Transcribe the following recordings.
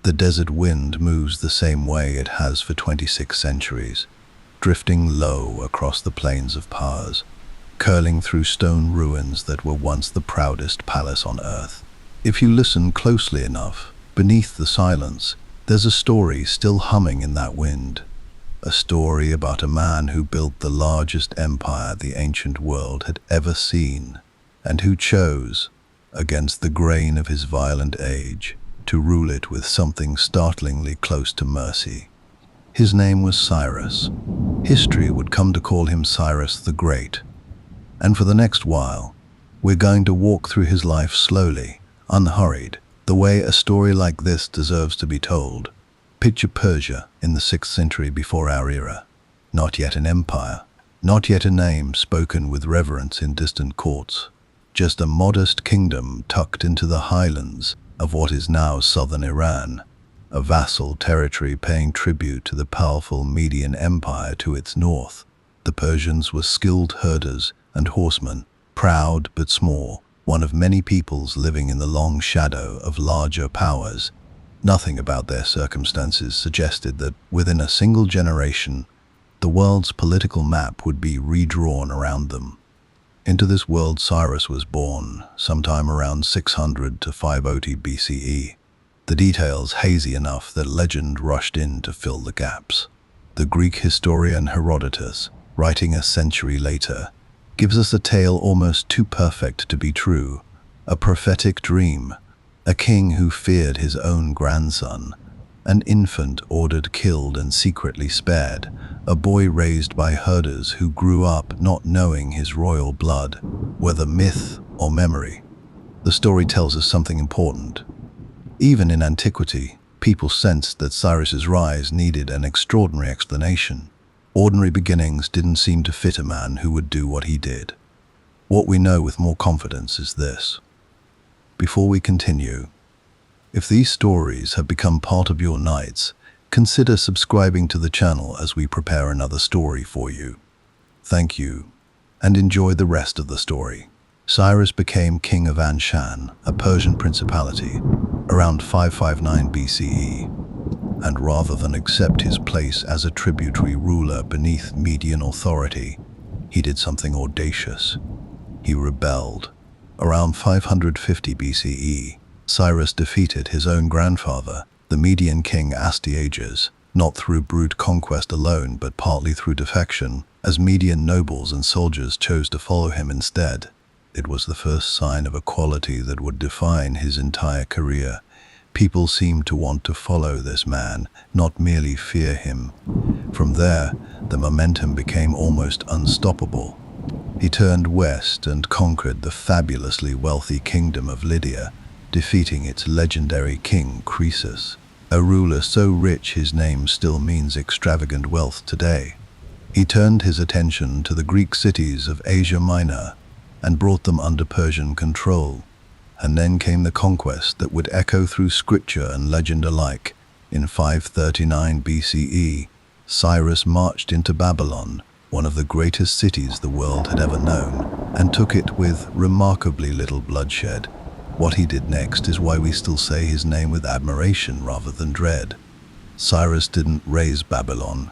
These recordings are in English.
The desert wind moves the same way it has for 26 centuries, drifting low across the plains of Pars, curling through stone ruins that were once the proudest palace on earth. If you listen closely enough, beneath the silence, there's a story still humming in that wind. A story about a man who built the largest empire the ancient world had ever seen, and who chose, against the grain of his violent age, to rule it with something startlingly close to mercy. His name was Cyrus. History would come to call him Cyrus the Great. And for the next while, we're going to walk through his life slowly, unhurried, the way a story like this deserves to be told. Picture Persia in the 6th century before our era. Not yet an empire, not yet a name spoken with reverence in distant courts. Just a modest kingdom tucked into the highlands of what is now southern Iran, a vassal territory paying tribute to the powerful Median Empire to its north. The Persians were skilled herders and horsemen, proud but small, one of many peoples living in the long shadow of larger powers. Nothing about their circumstances suggested that within a single generation, the world's political map would be redrawn around them. Into this world Cyrus was born, sometime around 600 to 580 BCE. The details hazy enough that legend rushed in to fill the gaps. The Greek historian Herodotus, writing a century later, gives us a tale almost too perfect to be true, a prophetic dream, a king who feared his own grandson, an infant ordered killed and secretly spared, a boy raised by herders who grew up not knowing his royal blood, whether myth or memory. The story tells us something important. Even in antiquity, people sensed that Cyrus's rise needed an extraordinary explanation. Ordinary beginnings didn't seem to fit a man who would do what he did. What we know with more confidence is this. Before we continue, if these stories have become part of your nights, consider subscribing to the channel as we prepare another story for you. Thank you, and enjoy the rest of the story. Cyrus became king of Anshan, a Persian principality, around 559 BCE, and rather than accept his place as a tributary ruler beneath Median authority, he did something audacious. He rebelled. Around 550 BCE, Cyrus defeated his own grandfather, the Median king Astyages, not through brute conquest alone but partly through defection, as Median nobles and soldiers chose to follow him instead. It was the first sign of a quality that would define his entire career. People seemed to want to follow this man, not merely fear him. From there, the momentum became almost unstoppable. He turned west and conquered the fabulously wealthy kingdom of Lydia, defeating its legendary king Croesus, a ruler so rich his name still means extravagant wealth today. He turned his attention to the Greek cities of Asia Minor and brought them under Persian control. And then came the conquest that would echo through scripture and legend alike. In 539 BCE, Cyrus marched into Babylon, one of the greatest cities the world had ever known, and took it with remarkably little bloodshed. What he did next is why we still say his name with admiration rather than dread. Cyrus didn't raze Babylon.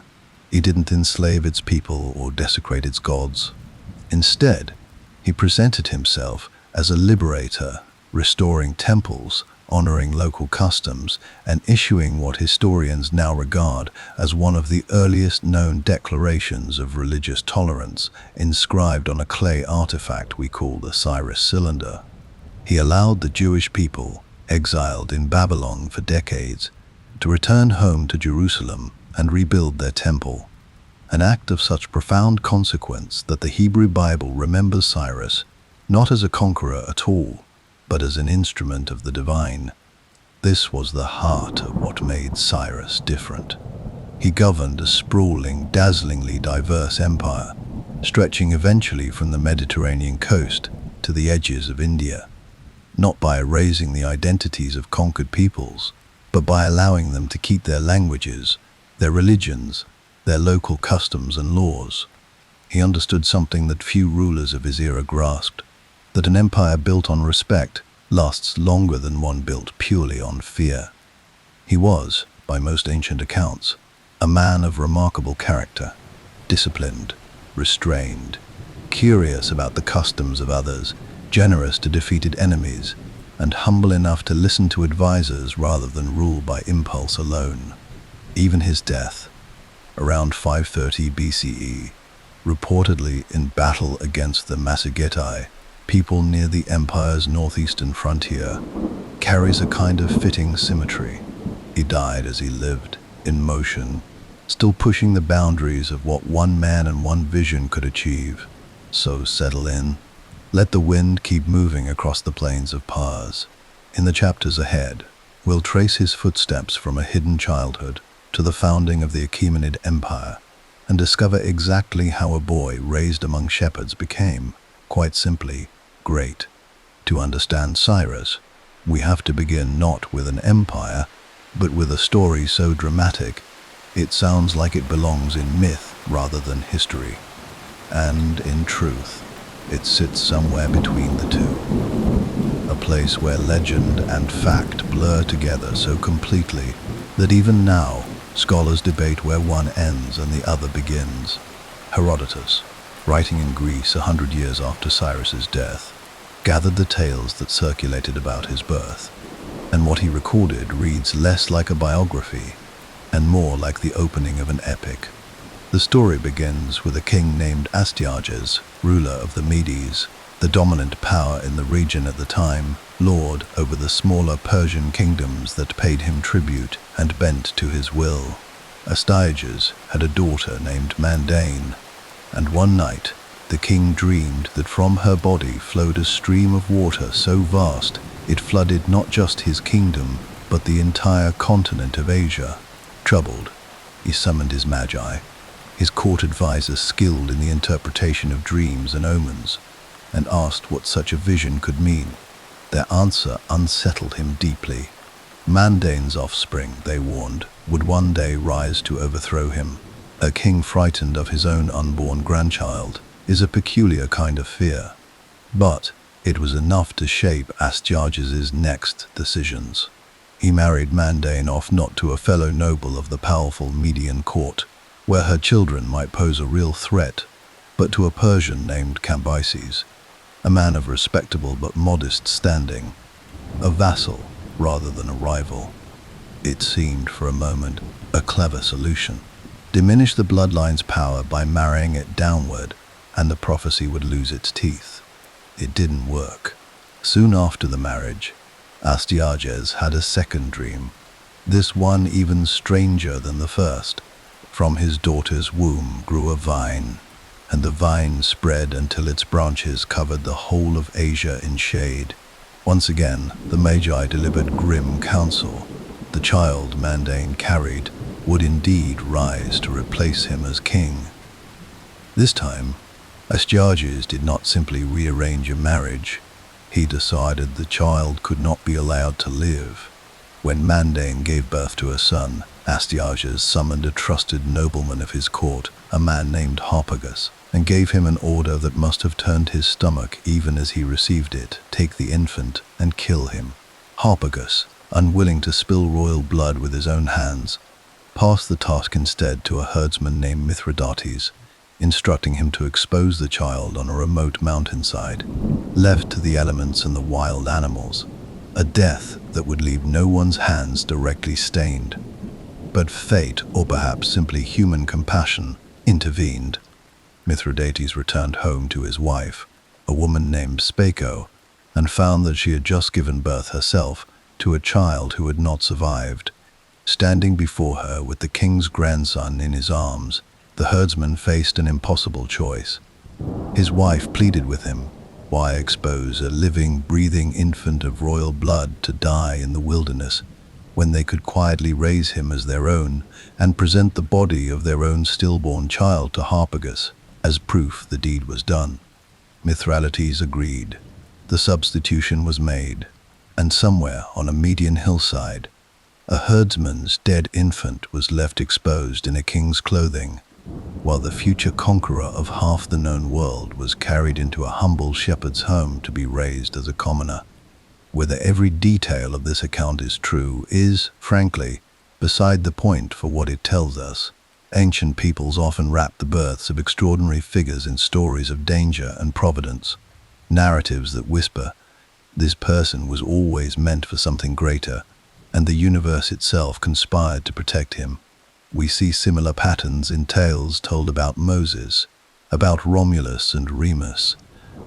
He didn't enslave its people or desecrate its gods. Instead, he presented himself as a liberator, restoring temples, honoring local customs, and issuing what historians now regard as one of the earliest known declarations of religious tolerance, inscribed on a clay artifact we call the Cyrus cylinder. He allowed the Jewish people, exiled in Babylon for decades, to return home to Jerusalem and rebuild their temple. An act of such profound consequence that the Hebrew Bible remembers Cyrus not as a conqueror at all, but as an instrument of the divine. This was the heart of what made Cyrus different. He governed a sprawling, dazzlingly diverse empire, stretching eventually from the Mediterranean coast to the edges of India, not by erasing the identities of conquered peoples, but by allowing them to keep their languages, their religions, their local customs and laws. He understood something that few rulers of his era grasped, that an empire built on respect lasts longer than one built purely on fear. He was, by most ancient accounts, a man of remarkable character, disciplined, restrained, curious about the customs of others, generous to defeated enemies, and humble enough to listen to advisors rather than rule by impulse alone. Even his death, around 530 BCE, reportedly in battle against the Massagetae, people near the empire's northeastern frontier, carries a kind of fitting symmetry. He died as he lived, in motion, still pushing the boundaries of what one man and one vision could achieve. So settle in. Let the wind keep moving across the plains of Pars. In the chapters ahead, we'll trace his footsteps from a hidden childhood to the founding of the Achaemenid Empire and discover exactly how a boy raised among shepherds became, quite simply, great. To understand Cyrus, we have to begin not with an empire, but with a story so dramatic, it sounds like it belongs in myth rather than history. And in truth, it sits somewhere between the two. A place where legend and fact blur together so completely that even now, scholars debate where one ends and the other begins. Herodotus, writing in Greece 100 years after Cyrus's death, gathered the tales that circulated about his birth, and what he recorded reads less like a biography and more like the opening of an epic. The story begins with a king named Astyages, ruler of the Medes, the dominant power in the region at the time, lord over the smaller Persian kingdoms that paid him tribute and bent to his will. Astyages had a daughter named Mandane, and one night the king dreamed that from her body flowed a stream of water so vast it flooded not just his kingdom but the entire continent of Asia. Troubled, he summoned his magi, his court advisors skilled in the interpretation of dreams and omens, and asked what such a vision could mean. Their answer unsettled him deeply. Mandane's offspring, they warned, would one day rise to overthrow him. A king frightened of his own unborn grandchild is a peculiar kind of fear. But it was enough to shape Astyages' next decisions. He married Mandane off not to a fellow noble of the powerful Median court, where her children might pose a real threat, but to a Persian named Cambyses, a man of respectable but modest standing, a vassal rather than a rival. It seemed for a moment a clever solution. Diminish the bloodline's power by marrying it downward, and the prophecy would lose its teeth. It didn't work. Soon after the marriage, Astyages had a second dream, this one even stranger than the first. From his daughter's womb grew a vine, and the vine spread until its branches covered the whole of Asia in shade. Once again, the Magi delivered grim counsel. The child Mandane carried would indeed rise to replace him as king. This time, Astyages did not simply rearrange a marriage. He decided the child could not be allowed to live. When Mandane gave birth to a son, Astyages summoned a trusted nobleman of his court, a man named Harpagus, and gave him an order that must have turned his stomach even as he received it: take the infant and kill him. Harpagus, unwilling to spill royal blood with his own hands, passed the task instead to a herdsman named Mithridates, instructing him to expose the child on a remote mountainside, left to the elements and the wild animals, a death that would leave no one's hands directly stained. But fate, or perhaps simply human compassion, intervened. Mithridates returned home to his wife, a woman named Spako, and found that she had just given birth herself to a child who had not survived. Standing before her with the king's grandson in his arms, the herdsman faced an impossible choice. His wife pleaded with him, why expose a living, breathing infant of royal blood to die in the wilderness, when they could quietly raise him as their own and present the body of their own stillborn child to Harpagus as proof the deed was done. Mithridates agreed. The substitution was made, and somewhere on a Median hillside, a herdsman's dead infant was left exposed in a king's clothing, while the future conqueror of half the known world was carried into a humble shepherd's home to be raised as a commoner. Whether every detail of this account is true is, frankly, beside the point for what it tells us. Ancient peoples often wrap the births of extraordinary figures in stories of danger and providence, narratives that whisper, this person was always meant for something greater, and the universe itself conspired to protect him. We see similar patterns in tales told about Moses, about Romulus and Remus,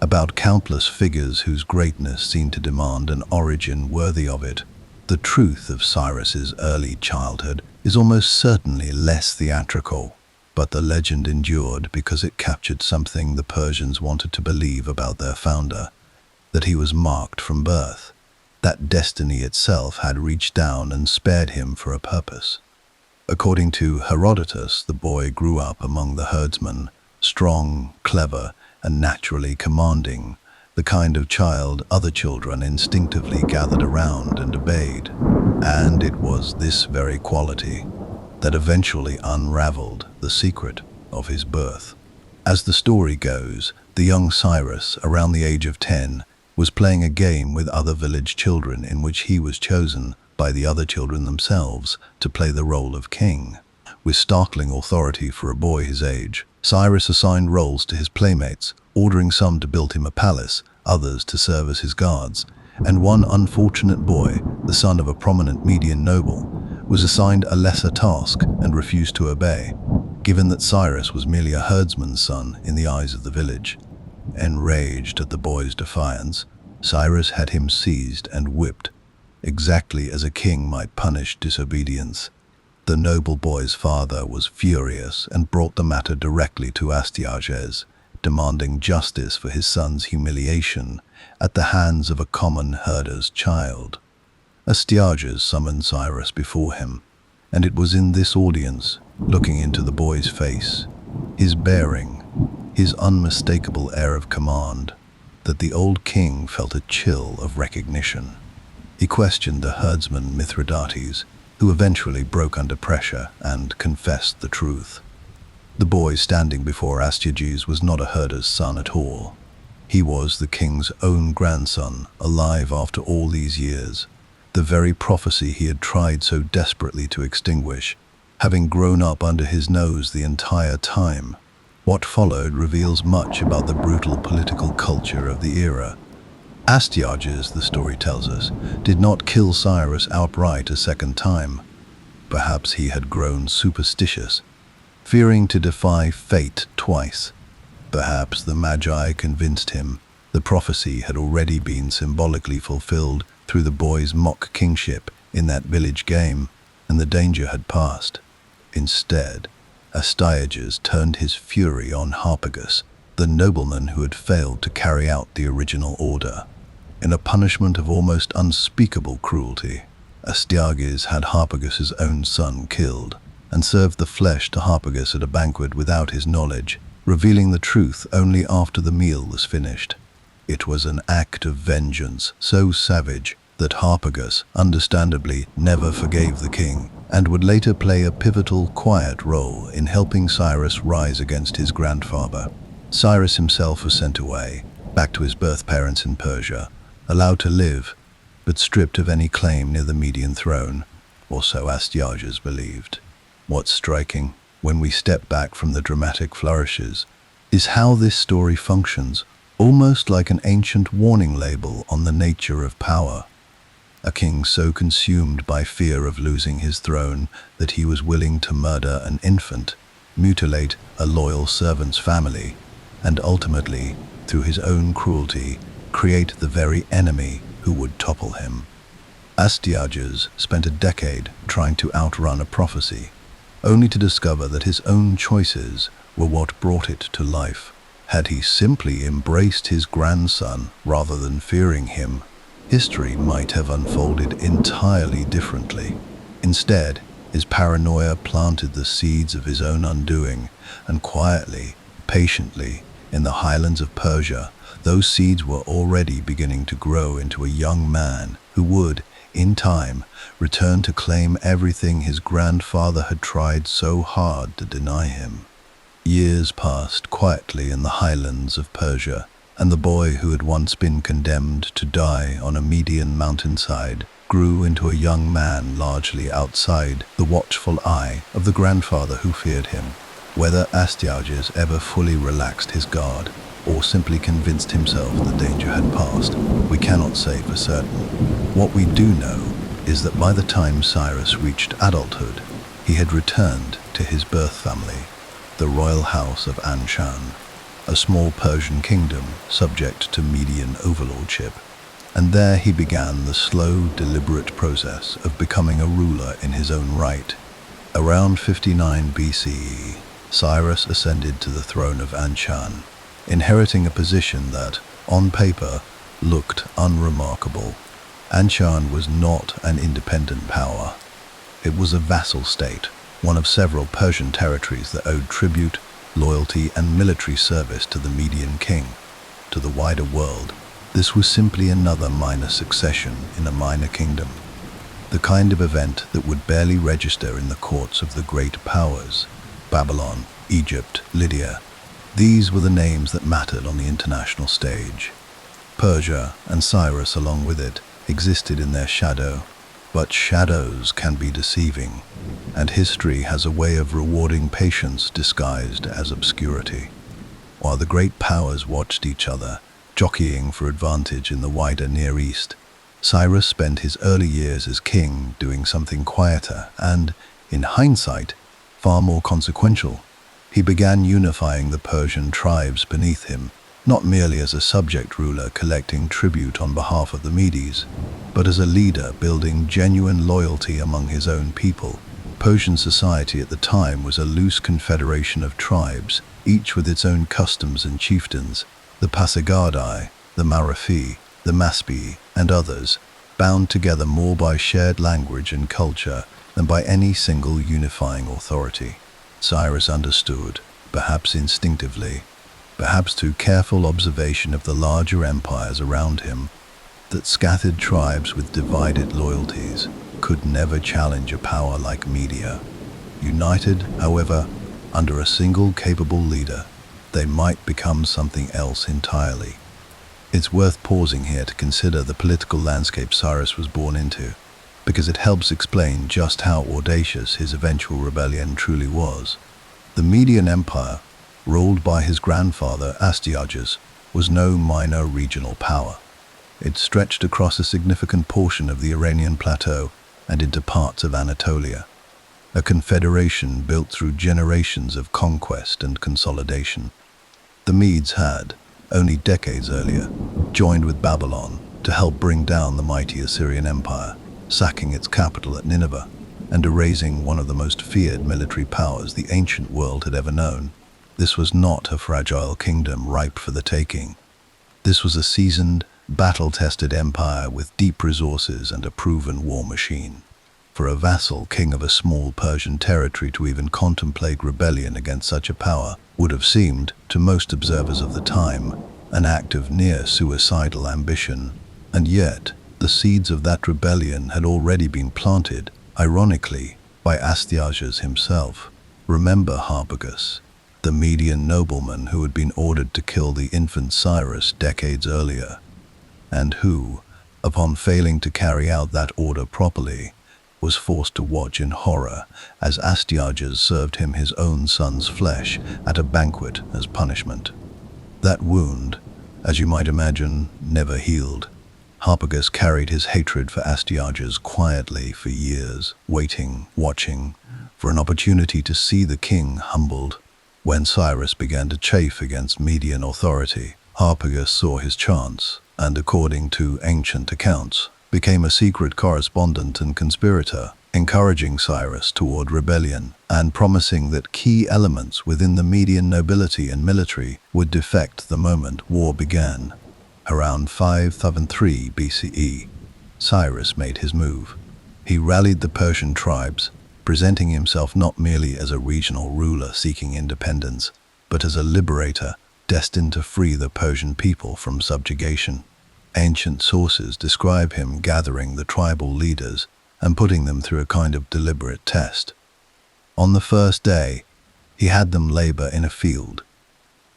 about countless figures whose greatness seemed to demand an origin worthy of it. The truth of Cyrus's early childhood is almost certainly less theatrical, but the legend endured because it captured something the Persians wanted to believe about their founder, that he was marked from birth, that destiny itself had reached down and spared him for a purpose. According to Herodotus, the boy grew up among the herdsmen, strong, clever, and naturally commanding, the kind of child other children instinctively gathered around and obeyed. And it was this very quality that eventually unraveled the secret of his birth. As the story goes, the young Cyrus, around the age of 10, was playing a game with other village children in which he was chosen by the other children themselves to play the role of king. With startling authority for a boy his age, Cyrus assigned roles to his playmates, ordering some to build him a palace, others to serve as his guards, and one unfortunate boy, the son of a prominent Median noble, was assigned a lesser task and refused to obey, given that Cyrus was merely a herdsman's son in the eyes of the village. Enraged at the boy's defiance, Cyrus had him seized and whipped, exactly as a king might punish disobedience. The noble boy's father was furious and brought the matter directly to Astyages, demanding justice for his son's humiliation at the hands of a common herder's child. Astyages summoned Cyrus before him, and it was in this audience, looking into the boy's face, his bearing, his unmistakable air of command, that the old king felt a chill of recognition. He questioned the herdsman Mithridates, who eventually broke under pressure and confessed the truth. The boy standing before Astyages was not a herder's son at all. He was the king's own grandson, alive after all these years, the very prophecy he had tried so desperately to extinguish, having grown up under his nose the entire time. What followed reveals much about the brutal political culture of the era. Astyages, the story tells us, did not kill Cyrus outright a second time. Perhaps he had grown superstitious, fearing to defy fate twice. Perhaps the Magi convinced him the prophecy had already been symbolically fulfilled through the boy's mock kingship in that village game, and the danger had passed. Instead, Astyages turned his fury on Harpagus, the nobleman who had failed to carry out the original order. In a punishment of almost unspeakable cruelty, Astyages had Harpagus's own son killed, and served the flesh to Harpagus at a banquet without his knowledge, revealing the truth only after the meal was finished. It was an act of vengeance so savage that Harpagus, understandably, never forgave the king, and would later play a pivotal, quiet role in helping Cyrus rise against his grandfather. Cyrus himself was sent away, back to his birth parents in Persia, allowed to live, but stripped of any claim near the Median throne, or so Astyages believed. What's striking, when we step back from the dramatic flourishes, is how this story functions, almost like an ancient warning label on the nature of power. A king so consumed by fear of losing his throne that he was willing to murder an infant, mutilate a loyal servant's family, and ultimately, through his own cruelty, create the very enemy who would topple him. Astyages spent a decade trying to outrun a prophecy, only to discover that his own choices were what brought it to life. Had he simply embraced his grandson rather than fearing him, history might have unfolded entirely differently. Instead, his paranoia planted the seeds of his own undoing, and quietly, patiently, in the highlands of Persia, those seeds were already beginning to grow into a young man who would, in time, return to claim everything his grandfather had tried so hard to deny him. Years passed quietly in the highlands of Persia, and the boy who had once been condemned to die on a Median mountainside grew into a young man largely outside the watchful eye of the grandfather who feared him. Whether Astyages ever fully relaxed his guard or simply convinced himself the danger had passed, we cannot say for certain. What we do know is that by the time Cyrus reached adulthood, he had returned to his birth family, the royal house of Anshan, a small Persian kingdom subject to Median overlordship. And there he began the slow, deliberate process of becoming a ruler in his own right. Around 59 BCE, Cyrus ascended to the throne of Anshan, inheriting a position that, on paper, looked unremarkable. Anshan was not an independent power. It was a vassal state, one of several Persian territories that owed tribute, loyalty, and military service to the Median king. To the wider world, this was simply another minor succession in a minor kingdom, the kind of event that would barely register in the courts of the great powers. Babylon, Egypt, Lydia. These were the names that mattered on the international stage. Persia, and Cyrus along with it, existed in their shadow. But shadows can be deceiving, and history has a way of rewarding patience disguised as obscurity. While the great powers watched each other, jockeying for advantage in the wider Near East, Cyrus spent his early years as king doing something quieter and, in hindsight, far more consequential. He began unifying the Persian tribes beneath him, not merely as a subject ruler collecting tribute on behalf of the Medes, but as a leader building genuine loyalty among his own people. Persian society at the time was a loose confederation of tribes, each with its own customs and chieftains, the Pasargadae, the Marathi, the Masbi, and others, bound together more by shared language and culture than by any single unifying authority. Cyrus understood, perhaps instinctively, perhaps through careful observation of the larger empires around him, that scattered tribes with divided loyalties could never challenge a power like Media. United, however, under a single capable leader, they might become something else entirely. It's worth pausing here to consider the political landscape Cyrus was born into, because it helps explain just how audacious his eventual rebellion truly was. The Median Empire, ruled by his grandfather Astyages, was no minor regional power. It stretched across a significant portion of the Iranian plateau and into parts of Anatolia, a confederation built through generations of conquest and consolidation. The Medes had, only decades earlier, joined with Babylon to help bring down the mighty Assyrian Empire, sacking its capital at Nineveh and erasing one of the most feared military powers the ancient world had ever known. This was not a fragile kingdom ripe for the taking. This was a seasoned, battle-tested empire with deep resources and a proven war machine. For a vassal king of a small Persian territory to even contemplate rebellion against such a power would have seemed, to most observers of the time, an act of near suicidal ambition. And yet, the seeds of that rebellion had already been planted, ironically, by Astyages himself. Remember Harpagus, the Median nobleman who had been ordered to kill the infant Cyrus decades earlier, and who, upon failing to carry out that order properly, was forced to watch in horror as Astyages served him his own son's flesh at a banquet as punishment. That wound, as you might imagine, never healed. Harpagus carried his hatred for Astyages quietly for years, waiting, watching, for an opportunity to see the king humbled. When Cyrus began to chafe against Median authority, Harpagus saw his chance, and according to ancient accounts, became a secret correspondent and conspirator, encouraging Cyrus toward rebellion and promising that key elements within the Median nobility and military would defect the moment war began. Around 573 BCE, Cyrus made his move. He rallied the Persian tribes, presenting himself not merely as a regional ruler seeking independence, but as a liberator destined to free the Persian people from subjugation. Ancient sources describe him gathering the tribal leaders and putting them through a kind of deliberate test. On the first day, he had them labor in a field,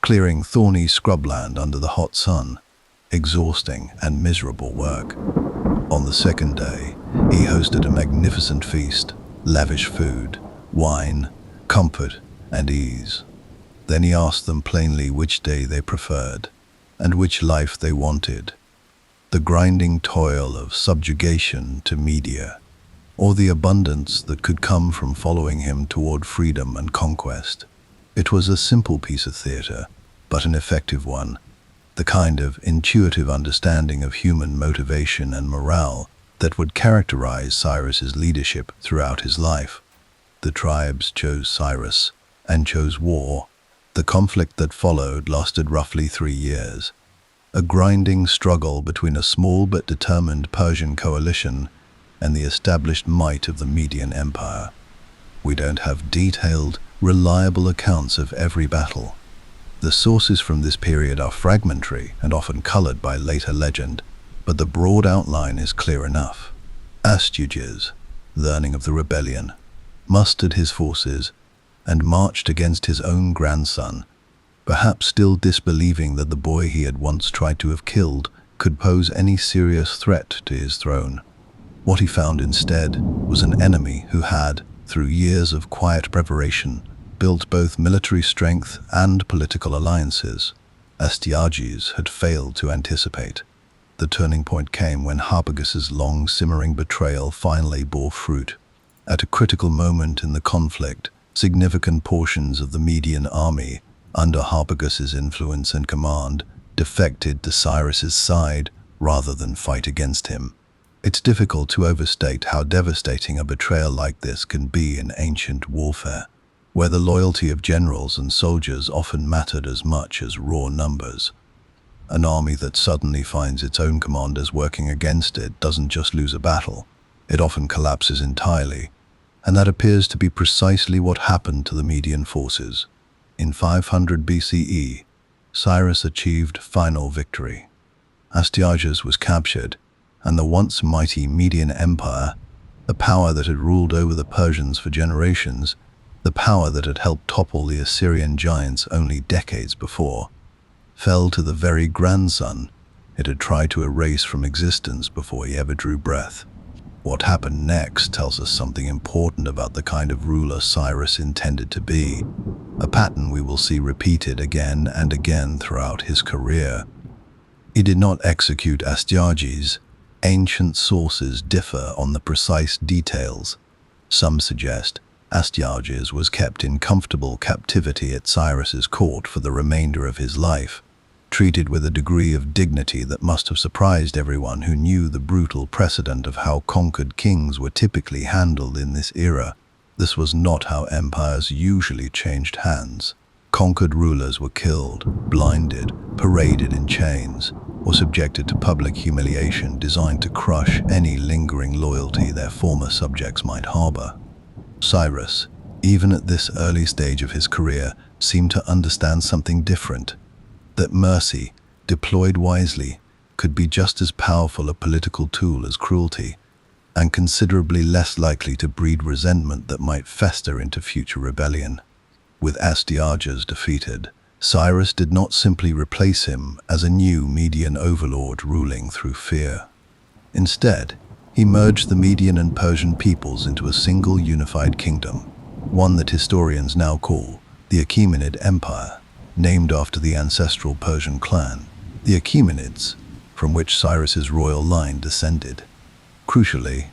clearing thorny scrubland under the hot sun, exhausting and miserable work. On the second day, he hosted a magnificent feast, lavish food, wine, comfort, and ease. Then he asked them plainly which day they preferred, and which life they wanted: the grinding toil of subjugation to media, or the abundance that could come from following him toward freedom and conquest. It was a simple piece of theater, but an effective one, the kind of intuitive understanding of human motivation and morale that would characterize Cyrus's leadership throughout his life. The tribes chose Cyrus and chose war. The conflict that followed lasted roughly 3 years, a grinding struggle between a small but determined Persian coalition and the established might of the Median Empire. We don't have detailed, reliable accounts of every battle. The sources from this period are fragmentary and often colored by later legend, but the broad outline is clear enough. Astyages, learning of the rebellion, mustered his forces and marched against his own grandson, perhaps still disbelieving that the boy he had once tried to have killed could pose any serious threat to his throne. What he found instead was an enemy who had, through years of quiet preparation, built both military strength and political alliances. Astyages had failed to anticipate. The turning point came when Harpagon's long simmering betrayal finally bore fruit. At a critical moment in the conflict, significant portions of the Median army, under Harpagon's influence and command, defected to Cyrus's side rather than fight against him. It's difficult to overstate how devastating a betrayal like this can be in ancient warfare, where the loyalty of generals and soldiers often mattered as much as raw numbers. An army that suddenly finds its own commanders working against it doesn't just lose a battle, it often collapses entirely, and that appears to be precisely what happened to the Median forces. In 500 BCE, Cyrus achieved final victory. Astyages was captured, and the once mighty Median Empire, the power that had ruled over the Persians for generations, the power that had helped topple the Assyrian giants only decades before, fell to the very grandson it had tried to erase from existence before he ever drew breath. What happened next tells us something important about the kind of ruler Cyrus intended to be, a pattern we will see repeated again and again throughout his career. He did not execute Astyages. Ancient sources differ on the precise details. Some suggest Astyages was kept in comfortable captivity at Cyrus's court for the remainder of his life, treated with a degree of dignity that must have surprised everyone who knew the brutal precedent of how conquered kings were typically handled in this era. This was not how empires usually changed hands. Conquered rulers were killed, blinded, paraded in chains, or subjected to public humiliation designed to crush any lingering loyalty their former subjects might harbor. Cyrus, even at this early stage of his career, seemed to understand something different, that mercy, deployed wisely, could be just as powerful a political tool as cruelty, and considerably less likely to breed resentment that might fester into future rebellion. With Astyages defeated, Cyrus did not simply replace him as a new Median overlord ruling through fear. Instead, he merged the Median and Persian peoples into a single unified kingdom, one that historians now call the Achaemenid Empire, named after the ancestral Persian clan, the Achaemenids, from which Cyrus's royal line descended. Crucially,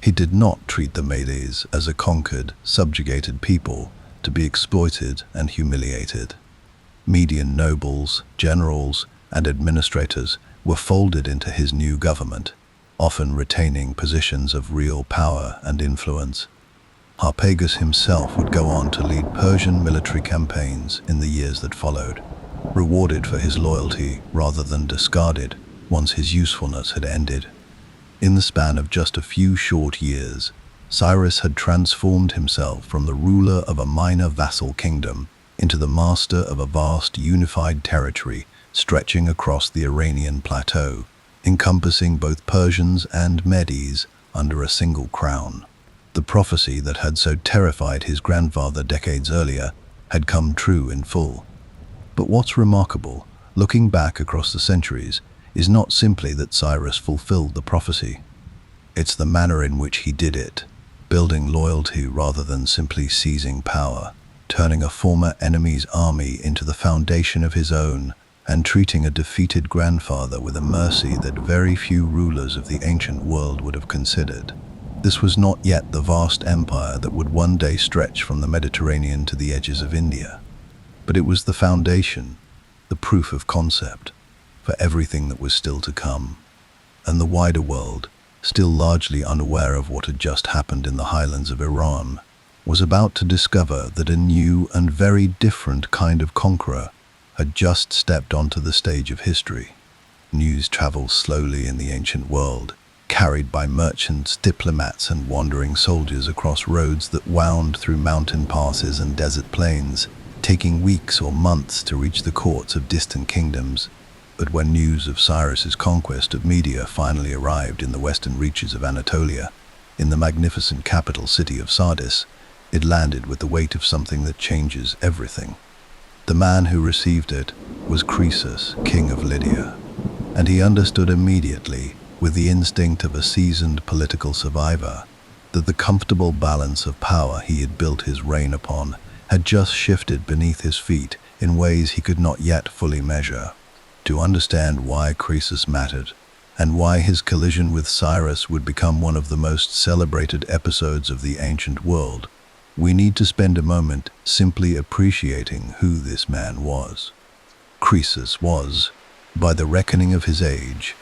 he did not treat the Medes as a conquered, subjugated people to be exploited and humiliated. Median nobles, generals, and administrators were folded into his new government, often retaining positions of real power and influence. Harpagon himself would go on to lead Persian military campaigns in the years that followed, rewarded for his loyalty rather than discarded once his usefulness had ended. In the span of just a few short years, Cyrus had transformed himself from the ruler of a minor vassal kingdom into the master of a vast unified territory stretching across the Iranian plateau, encompassing both Persians and Medes under a single crown. The prophecy that had so terrified his grandfather decades earlier had come true in full. But what's remarkable, looking back across the centuries, is not simply that Cyrus fulfilled the prophecy. It's the manner in which he did it, building loyalty rather than simply seizing power, turning a former enemy's army into the foundation of his own, and treating a defeated grandfather with a mercy that very few rulers of the ancient world would have considered. This was not yet the vast empire that would one day stretch from the Mediterranean to the edges of India. But it was the foundation, the proof of concept, for everything that was still to come. And the wider world, still largely unaware of what had just happened in the highlands of Iran, was about to discover that a new and very different kind of conqueror had just stepped onto the stage of history. News traveled slowly in the ancient world, carried by merchants, diplomats, and wandering soldiers across roads that wound through mountain passes and desert plains, taking weeks or months to reach the courts of distant kingdoms. But when news of Cyrus's conquest of Media finally arrived in the western reaches of Anatolia, in the magnificent capital city of Sardis, it landed with the weight of something that changes everything. The man who received it was Croesus, king of Lydia, and he understood immediately, with the instinct of a seasoned political survivor, that the comfortable balance of power he had built his reign upon had just shifted beneath his feet in ways he could not yet fully measure. To understand why Croesus mattered, and why his collision with Cyrus would become one of the most celebrated episodes of the ancient world, we need to spend a moment simply appreciating who this man was. Croesus was, by the reckoning of his age,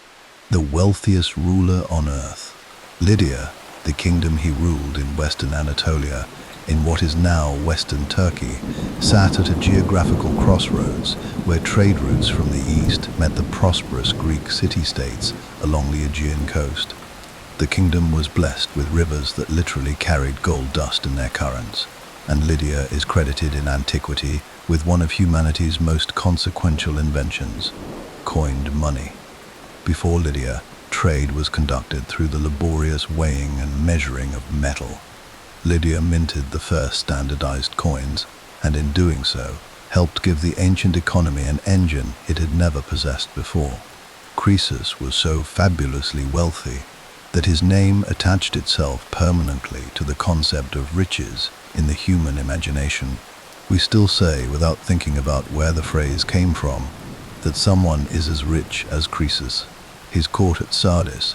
the wealthiest ruler on earth. Lydia, the kingdom he ruled in western Anatolia, in what is now western Turkey, sat at a geographical crossroads where trade routes from the east met the prosperous Greek city-states along the Aegean coast. The kingdom was blessed with rivers that literally carried gold dust in their currents, and Lydia is credited in antiquity with one of humanity's most consequential inventions, coined money. Before Lydia, trade was conducted through the laborious weighing and measuring of metal. Lydia minted the first standardized coins, and in doing so, helped give the ancient economy an engine it had never possessed before. Croesus was so fabulously wealthy that his name attached itself permanently to the concept of riches in the human imagination. We still say, without thinking about where the phrase came from, that someone is as rich as Croesus. His court at Sardis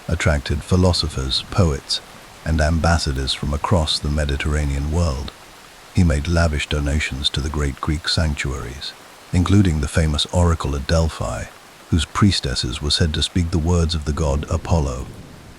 attracted philosophers, poets, and ambassadors from across the Mediterranean world. He made lavish donations to the great Greek sanctuaries, including the famous oracle at Delphi, whose priestesses were said to speak the words of the god Apollo.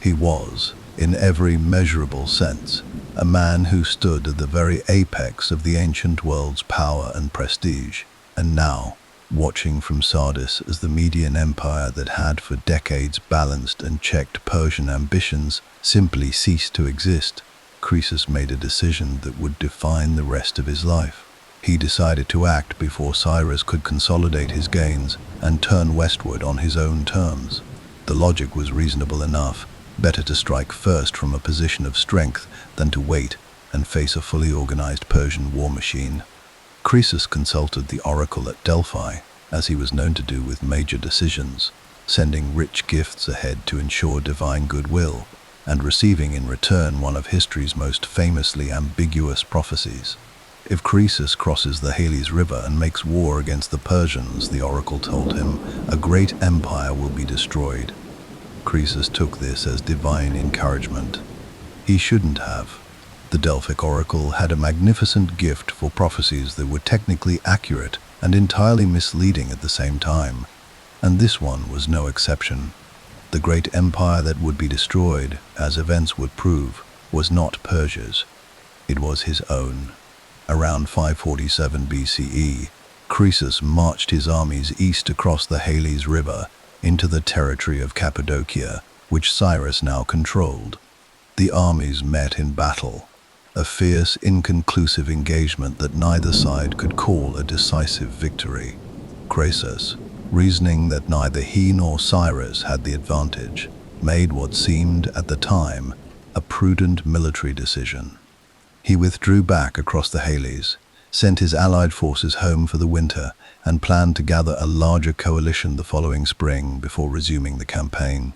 He was, in every measurable sense, a man who stood at the very apex of the ancient world's power and prestige. And now, watching from Sardis as the Median Empire that had for decades balanced and checked Persian ambitions simply ceased to exist, Croesus made a decision that would define the rest of his life. He decided to act before Cyrus could consolidate his gains and turn westward on his own terms. The logic was reasonable enough. Better to strike first from a position of strength than to wait and face a fully organized Persian war machine. Croesus consulted the oracle at Delphi, as he was known to do with major decisions, sending rich gifts ahead to ensure divine goodwill, and receiving in return one of history's most famously ambiguous prophecies. If Croesus crosses the Halys River and makes war against the Persians, the oracle told him, a great empire will be destroyed. Croesus took this as divine encouragement. He shouldn't have. The Delphic oracle had a magnificent gift for prophecies that were technically accurate and entirely misleading at the same time, and this one was no exception. The great empire that would be destroyed, as events would prove, was not Persia's. It was his own. Around 547 BCE, Croesus marched his armies east across the Halys River into the territory of Cappadocia, which Cyrus now controlled. The armies met in battle, a fierce, inconclusive engagement that neither side could call a decisive victory. Croesus, reasoning that neither he nor Cyrus had the advantage, made what seemed, at the time, a prudent military decision. He withdrew back across the Halys, sent his allied forces home for the winter, and planned to gather a larger coalition the following spring before resuming the campaign.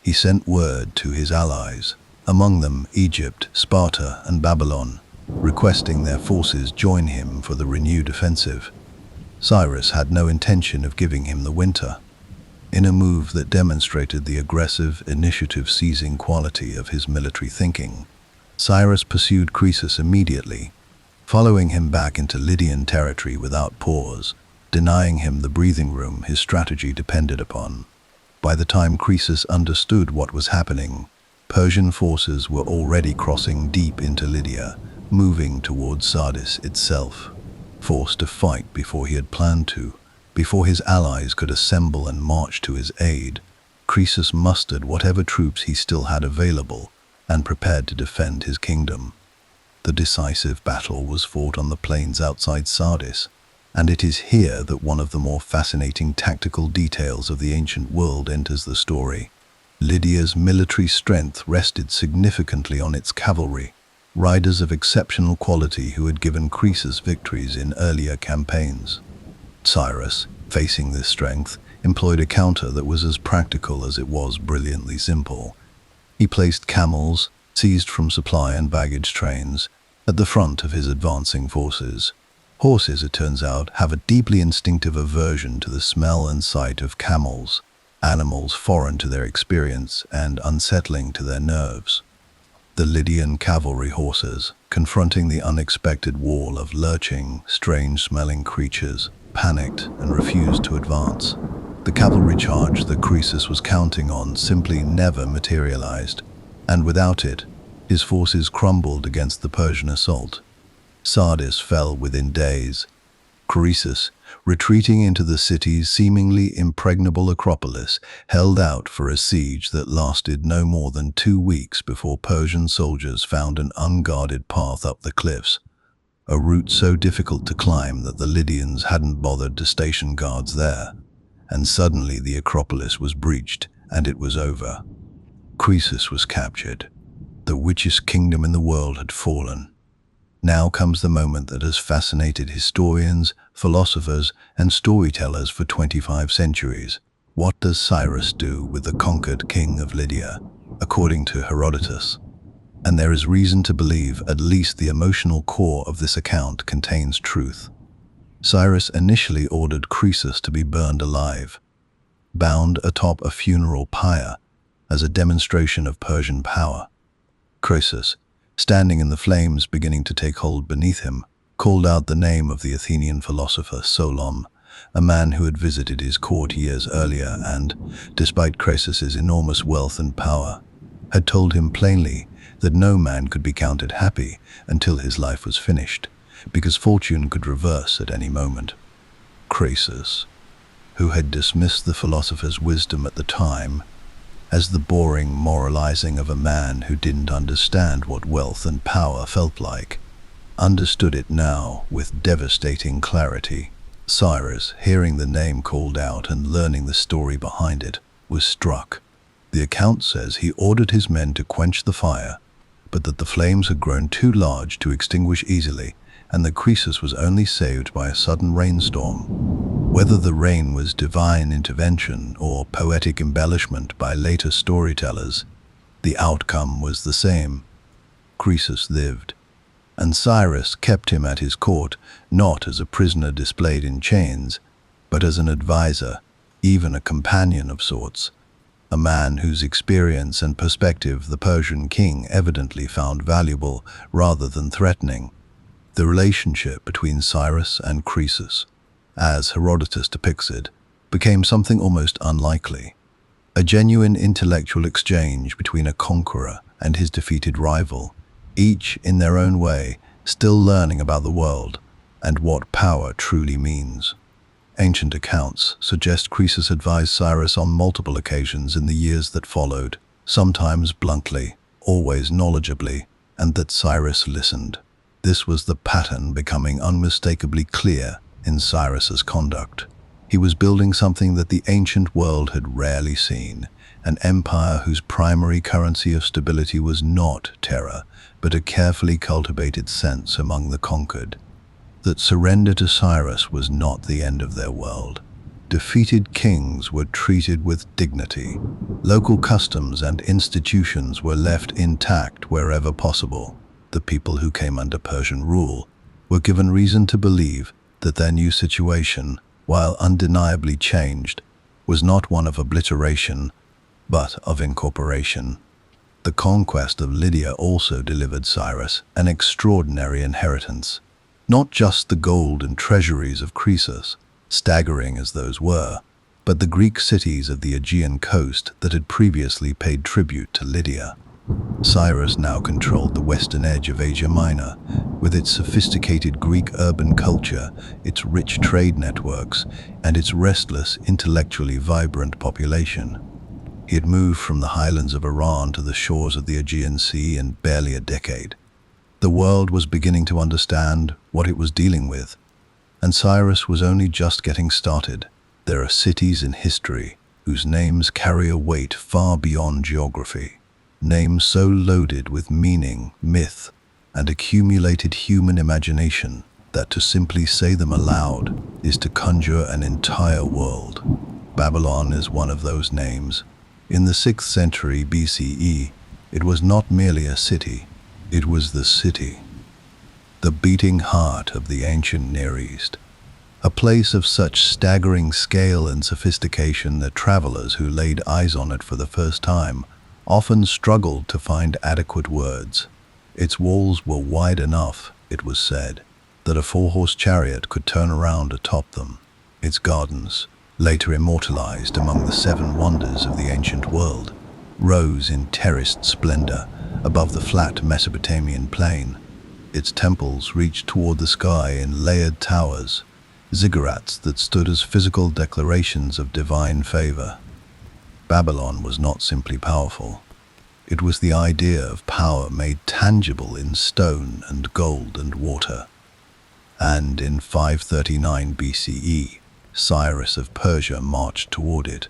He sent word to his allies, among them Egypt, Sparta, and Babylon, requesting their forces join him for the renewed offensive. Cyrus had no intention of giving him the winter. In a move that demonstrated the aggressive, initiative-seizing quality of his military thinking, Cyrus pursued Croesus immediately, following him back into Lydian territory without pause, denying him the breathing room his strategy depended upon. By the time Croesus understood what was happening, Persian forces were already crossing deep into Lydia, moving towards Sardis itself. Forced to fight before he had planned to, before his allies could assemble and march to his aid, Croesus mustered whatever troops he still had available and prepared to defend his kingdom. The decisive battle was fought on the plains outside Sardis, and it is here that one of the more fascinating tactical details of the ancient world enters the story. Lydia's military strength rested significantly on its cavalry, riders of exceptional quality who had given Croesus victories in earlier campaigns. Cyrus, facing this strength, employed a counter that was as practical as it was brilliantly simple. He placed camels, seized from supply and baggage trains, at the front of his advancing forces. Horses, it turns out, have a deeply instinctive aversion to the smell and sight of camels, animals foreign to their experience and unsettling to their nerves. The Lydian cavalry horses, confronting the unexpected wall of lurching, strange-smelling creatures, panicked and refused to advance. The cavalry charge that Croesus was counting on simply never materialized, and without it, his forces crumbled against the Persian assault. Sardis fell within days. Croesus, retreating into the city's seemingly impregnable Acropolis, held out for a siege that lasted no more than 2 weeks before Persian soldiers found an unguarded path up the cliffs, a route so difficult to climb that the Lydians hadn't bothered to station guards there. And suddenly the Acropolis was breached, and it was over. Croesus was captured. The richest kingdom in the world had fallen. Now comes the moment that has fascinated historians, philosophers, and storytellers for 25 centuries. What does Cyrus do with the conquered king of Lydia, according to Herodotus? And there is reason to believe at least the emotional core of this account contains truth. Cyrus initially ordered Croesus to be burned alive, bound atop a funeral pyre as a demonstration of Persian power. Croesus, standing in the flames beginning to take hold beneath him, called out the name of the Athenian philosopher Solon, a man who had visited his court years earlier and, despite Croesus's enormous wealth and power, had told him plainly that no man could be counted happy until his life was finished, because fortune could reverse at any moment. Croesus, who had dismissed the philosopher's wisdom at the time as the boring moralizing of a man who didn't understand what wealth and power felt like, understood it now with devastating clarity. Cyrus, hearing the name called out and learning the story behind it, was struck. The account says he ordered his men to quench the fire, but that the flames had grown too large to extinguish easily, and that Croesus was only saved by a sudden rainstorm. Whether the rain was divine intervention or poetic embellishment by later storytellers, the outcome was the same. Croesus lived, and Cyrus kept him at his court, not as a prisoner displayed in chains, but as an advisor, even a companion of sorts, a man whose experience and perspective the Persian king evidently found valuable rather than threatening. The relationship between Cyrus and Croesus, as Herodotus depicts it, became something almost unlikely. A genuine intellectual exchange between a conqueror and his defeated rival, each in their own way still learning about the world and what power truly means. Ancient accounts suggest Croesus advised Cyrus on multiple occasions in the years that followed, sometimes bluntly, always knowledgeably, and that Cyrus listened. This was the pattern becoming unmistakably clear in Cyrus's conduct. He was building something that the ancient world had rarely seen, an empire whose primary currency of stability was not terror, but a carefully cultivated sense among the conquered. that surrender to Cyrus was not the end of their world. Defeated kings were treated with dignity. Local customs and institutions were left intact wherever possible. The people who came under Persian rule were given reason to believe that their new situation, while undeniably changed, was not one of obliteration, but of incorporation. The conquest of Lydia also delivered Cyrus an extraordinary inheritance. Not just the gold and treasuries of Croesus, staggering as those were, but the Greek cities of the Aegean coast that had previously paid tribute to Lydia. Cyrus now controlled the western edge of Asia Minor, with its sophisticated Greek urban culture, its rich trade networks, and its restless, intellectually vibrant population. He had moved from the highlands of Iran to the shores of the Aegean Sea in barely a decade. The world was beginning to understand what it was dealing with, and Cyrus was only just getting started. There are cities in history whose names carry a weight far beyond geography. Names so loaded with meaning, myth, and accumulated human imagination that to simply say them aloud is to conjure an entire world. Babylon is one of those names. In the 6th century BCE, it was not merely a city, it was the city, the beating heart of the ancient Near East. A place of such staggering scale and sophistication that travelers who laid eyes on it for the first time often struggled to find adequate words. Its walls were wide enough, it was said, that a 4-horse chariot could turn around atop them. Its gardens, later immortalized among the 7 wonders of the ancient world, rose in terraced splendor above the flat Mesopotamian plain. Its temples reached toward the sky in layered towers, ziggurats that stood as physical declarations of divine favor. Babylon was not simply powerful. It was the idea of power made tangible in stone and gold and water. And in 539 BCE, Cyrus of Persia marched toward it.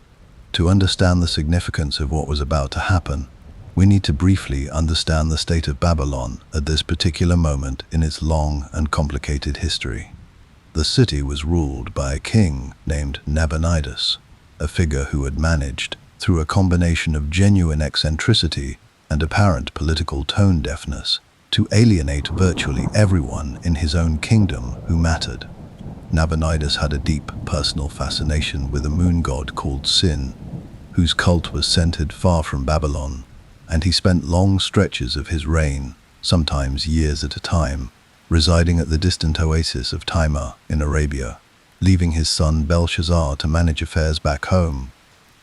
To understand the significance of what was about to happen, we need to briefly understand the state of Babylon at this particular moment in its long and complicated history. The city was ruled by a king named Nabonidus, a figure who had managed, through a combination of genuine eccentricity and apparent political tone deafness, to alienate virtually everyone in his own kingdom who mattered. Nabonidus had a deep personal fascination with a moon god called Sin, whose cult was centered far from Babylon, and he spent long stretches of his reign, sometimes years at a time, residing at the distant oasis of Timar in Arabia, leaving his son Belshazzar to manage affairs back home.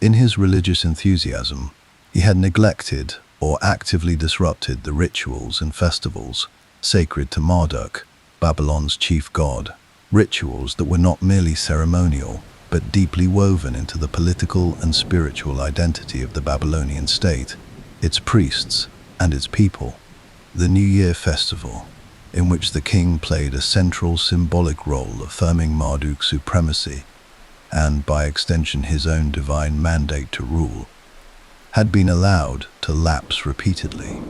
In his religious enthusiasm, he had neglected or actively disrupted the rituals and festivals sacred to Marduk, Babylon's chief god, rituals that were not merely ceremonial, but deeply woven into the political and spiritual identity of the Babylonian state, its priests, and its people. The New Year festival, in which the king played a central symbolic role affirming Marduk's supremacy, and by extension his own divine mandate to rule, had been allowed to lapse repeatedly.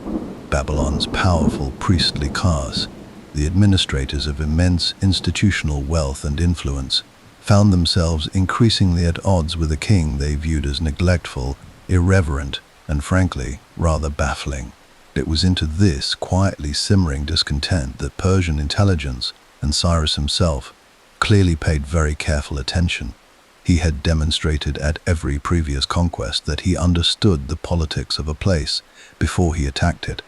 Babylon's powerful priestly class, the administrators of immense institutional wealth and influence, found themselves increasingly at odds with a king they viewed as neglectful, irreverent, and frankly, rather baffling. It was into this quietly simmering discontent that Persian intelligence, and Cyrus himself, clearly paid very careful attention. He had demonstrated at every previous conquest that he understood the politics of a place before he attacked it,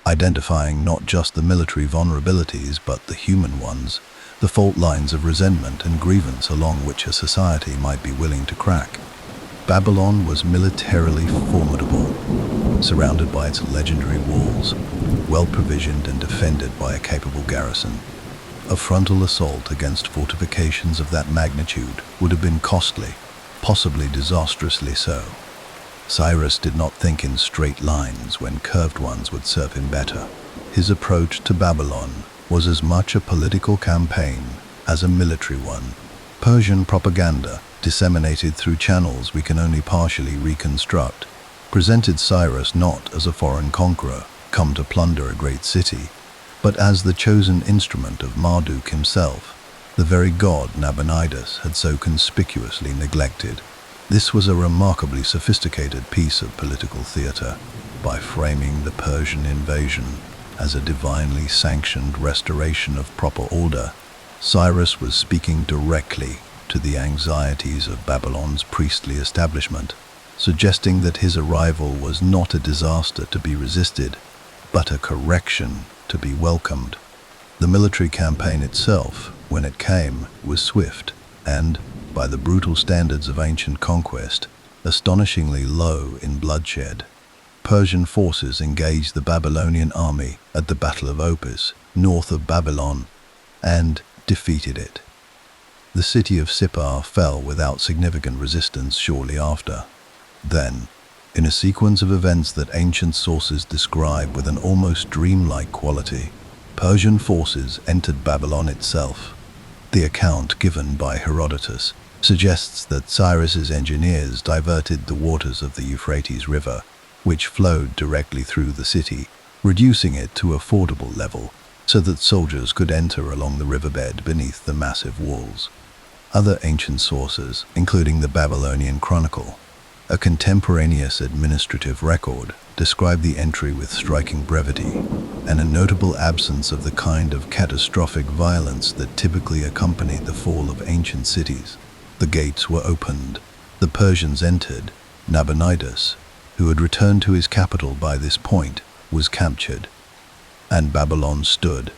identifying not just the military vulnerabilities but the human ones, the fault lines of resentment and grievance along which a society might be willing to crack. Babylon was militarily formidable, surrounded by its legendary walls, well-provisioned and defended by a capable garrison. A frontal assault against fortifications of that magnitude would have been costly, possibly disastrously so. Cyrus did not think in straight lines when curved ones would serve him better. His approach to Babylon was as much a political campaign as a military one. Persian propaganda, disseminated through channels we can only partially reconstruct, presented Cyrus not as a foreign conqueror come to plunder a great city, but as the chosen instrument of Marduk himself, the very god Nabonidus had so conspicuously neglected. This was a remarkably sophisticated piece of political theatre. By framing the Persian invasion as a divinely sanctioned restoration of proper order, Cyrus was speaking directly to the anxieties of Babylon's priestly establishment, suggesting that his arrival was not a disaster to be resisted, but a correction to be welcomed. The military campaign itself, when it came, was swift and, by the brutal standards of ancient conquest, astonishingly low in bloodshed. Persian forces engaged the Babylonian army at the Battle of Opis, north of Babylon, and defeated it. The city of Sippar fell without significant resistance shortly after. Then, in a sequence of events that ancient sources describe with an almost dreamlike quality, Persian forces entered Babylon itself. The account given by Herodotus suggests that Cyrus's engineers diverted the waters of the Euphrates River, which flowed directly through the city, reducing it to a fordable level so that soldiers could enter along the riverbed beneath the massive walls. Other ancient sources, including the Babylonian Chronicle, a contemporaneous administrative record, describe the entry with striking brevity and a notable absence of the kind of catastrophic violence that typically accompanied the fall of ancient cities. The gates were opened, the Persians entered, Nabonidus, who had returned to his capital by this point, was captured, and Babylon stood.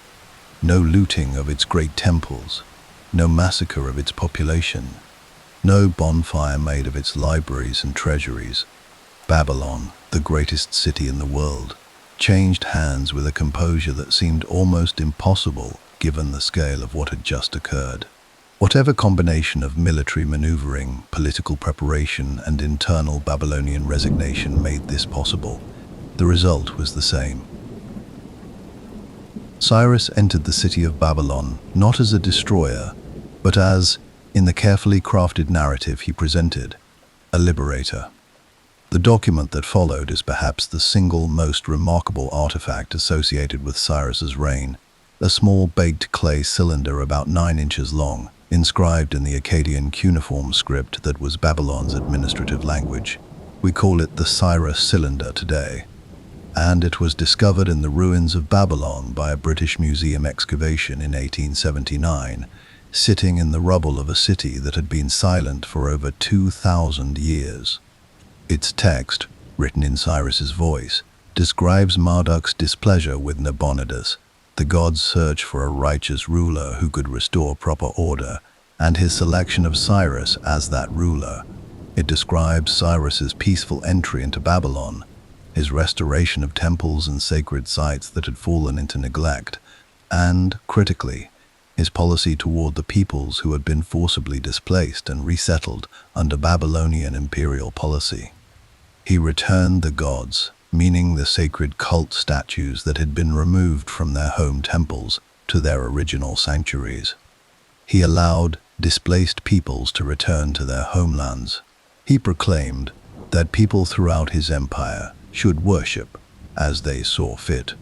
No looting of its great temples, no massacre of its population, no bonfire made of its libraries and treasuries. Babylon, the greatest city in the world, changed hands with a composure that seemed almost impossible given the scale of what had just occurred. Whatever combination of military maneuvering, political preparation, and internal Babylonian resignation made this possible, the result was the same. Cyrus entered the city of Babylon not as a destroyer, but as, in the carefully crafted narrative he presented, a liberator. The document that followed is perhaps the single most remarkable artifact associated with Cyrus's reign, a small baked clay cylinder about 9 inches long, inscribed in the Akkadian cuneiform script that was Babylon's administrative language. We call it the Cyrus cylinder today, and it was discovered in the ruins of Babylon by a British museum excavation in 1879, sitting in the rubble of a city that had been silent for over 2,000 years. Its text, written in Cyrus's voice, describes Marduk's displeasure with Nabonidus, the god's search for a righteous ruler who could restore proper order, and his selection of Cyrus as that ruler. It describes Cyrus's peaceful entry into Babylon, his restoration of temples and sacred sites that had fallen into neglect, and, critically, his policy toward the peoples who had been forcibly displaced and resettled under Babylonian imperial policy. He returned the gods, meaning the sacred cult statues that had been removed from their home temples, to their original sanctuaries. He allowed displaced peoples to return to their homelands. He proclaimed that people throughout his empire should worship as they saw fit.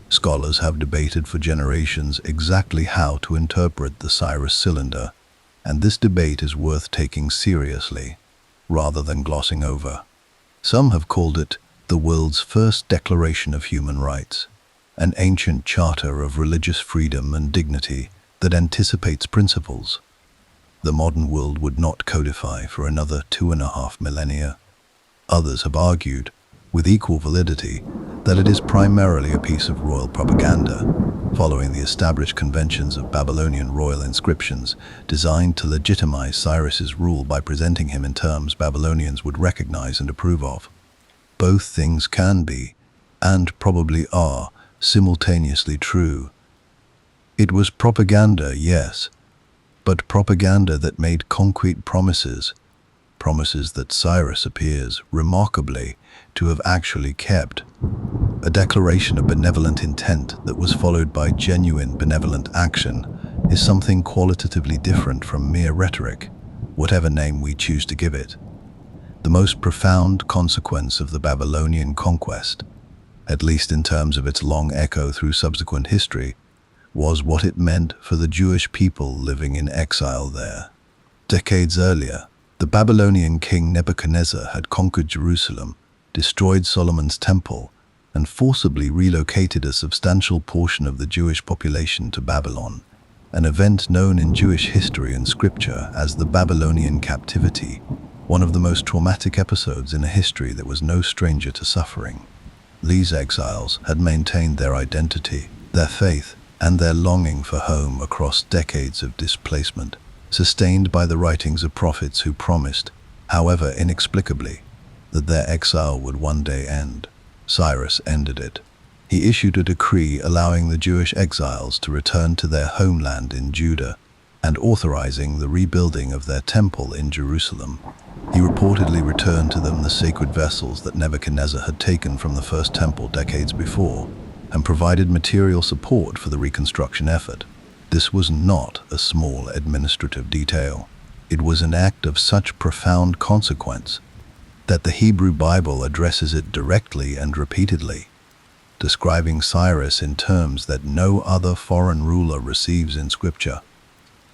Scholars have debated for generations exactly how to interpret the Cyrus cylinder, and this debate is worth taking seriously, rather than glossing over. Some have called it the world's first declaration of human rights, an ancient charter of religious freedom and dignity that anticipates principles the modern world would not codify for another 2.5 millennia. Others have argued, with equal validity, that it is primarily a piece of royal propaganda, following the established conventions of Babylonian royal inscriptions designed to legitimize Cyrus's rule by presenting him in terms Babylonians would recognize and approve of. Both things can be, and probably are, simultaneously true. It was propaganda, yes, but propaganda that made concrete promises that Cyrus appears, remarkably, to have actually kept. A declaration of benevolent intent that was followed by genuine benevolent action is something qualitatively different from mere rhetoric, whatever name we choose to give it. The most profound consequence of the Babylonian conquest, at least in terms of its long echo through subsequent history, was what it meant for the Jewish people living in exile there. Decades earlier, the Babylonian king Nebuchadnezzar had conquered Jerusalem, destroyed Solomon's temple, and forcibly relocated a substantial portion of the Jewish population to Babylon, an event known in Jewish history and scripture as the Babylonian captivity, one of the most traumatic episodes in a history that was no stranger to suffering. These exiles had maintained their identity, their faith, and their longing for home across decades of displacement, sustained by the writings of prophets who promised, however inexplicably, that their exile would one day end. Cyrus ended it. He issued a decree allowing the Jewish exiles to return to their homeland in Judah and authorizing the rebuilding of their temple in Jerusalem. He reportedly returned to them the sacred vessels that Nebuchadnezzar had taken from the first temple decades before, and provided material support for the reconstruction effort. This was not a small administrative detail. It was an act of such profound consequence that the Hebrew Bible addresses it directly and repeatedly, describing Cyrus in terms that no other foreign ruler receives in Scripture.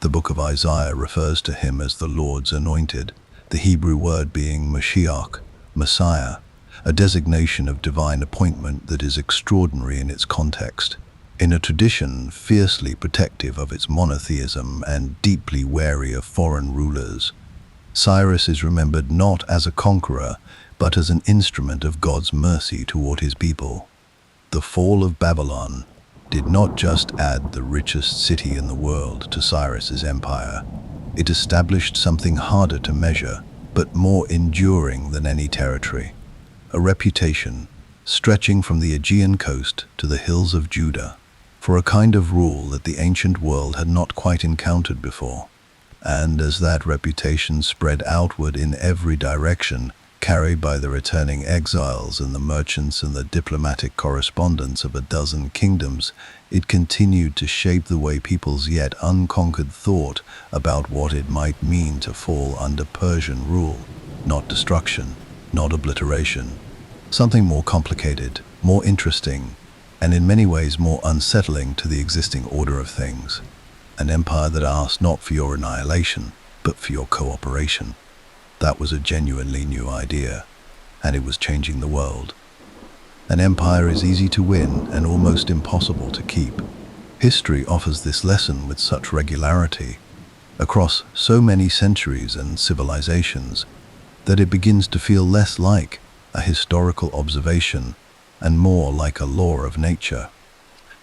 The book of Isaiah refers to him as the Lord's anointed, the Hebrew word being Mashiach, Messiah, a designation of divine appointment that is extraordinary in its context. In a tradition fiercely protective of its monotheism and deeply wary of foreign rulers, Cyrus is remembered not as a conqueror, but as an instrument of God's mercy toward his people. The fall of Babylon did not just add the richest city in the world to Cyrus's empire. It established something harder to measure, but more enduring than any territory. A reputation stretching from the Aegean coast to the hills of Judah for a kind of rule that the ancient world had not quite encountered before. And as that reputation spread outward in every direction, carried by the returning exiles and the merchants and the diplomatic correspondents of a dozen kingdoms, it continued to shape the way people's yet unconquered thought about what it might mean to fall under Persian rule. Not destruction, not obliteration. Something more complicated, more interesting, and in many ways more unsettling to the existing order of things. An empire that asked not for your annihilation, but for your cooperation. That was a genuinely new idea, and it was changing the world. An empire is easy to win and almost impossible to keep. History offers this lesson with such regularity, across so many centuries and civilizations, that it begins to feel less like a historical observation and more like a law of nature.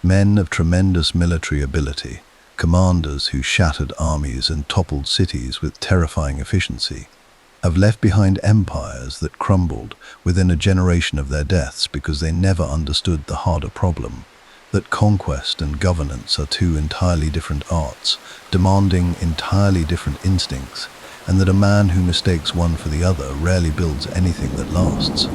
Men of tremendous military ability, commanders who shattered armies and toppled cities with terrifying efficiency, have left behind empires that crumbled within a generation of their deaths because they never understood the harder problem, that conquest and governance are two entirely different arts, demanding entirely different instincts, and that a man who mistakes one for the other rarely builds anything that lasts.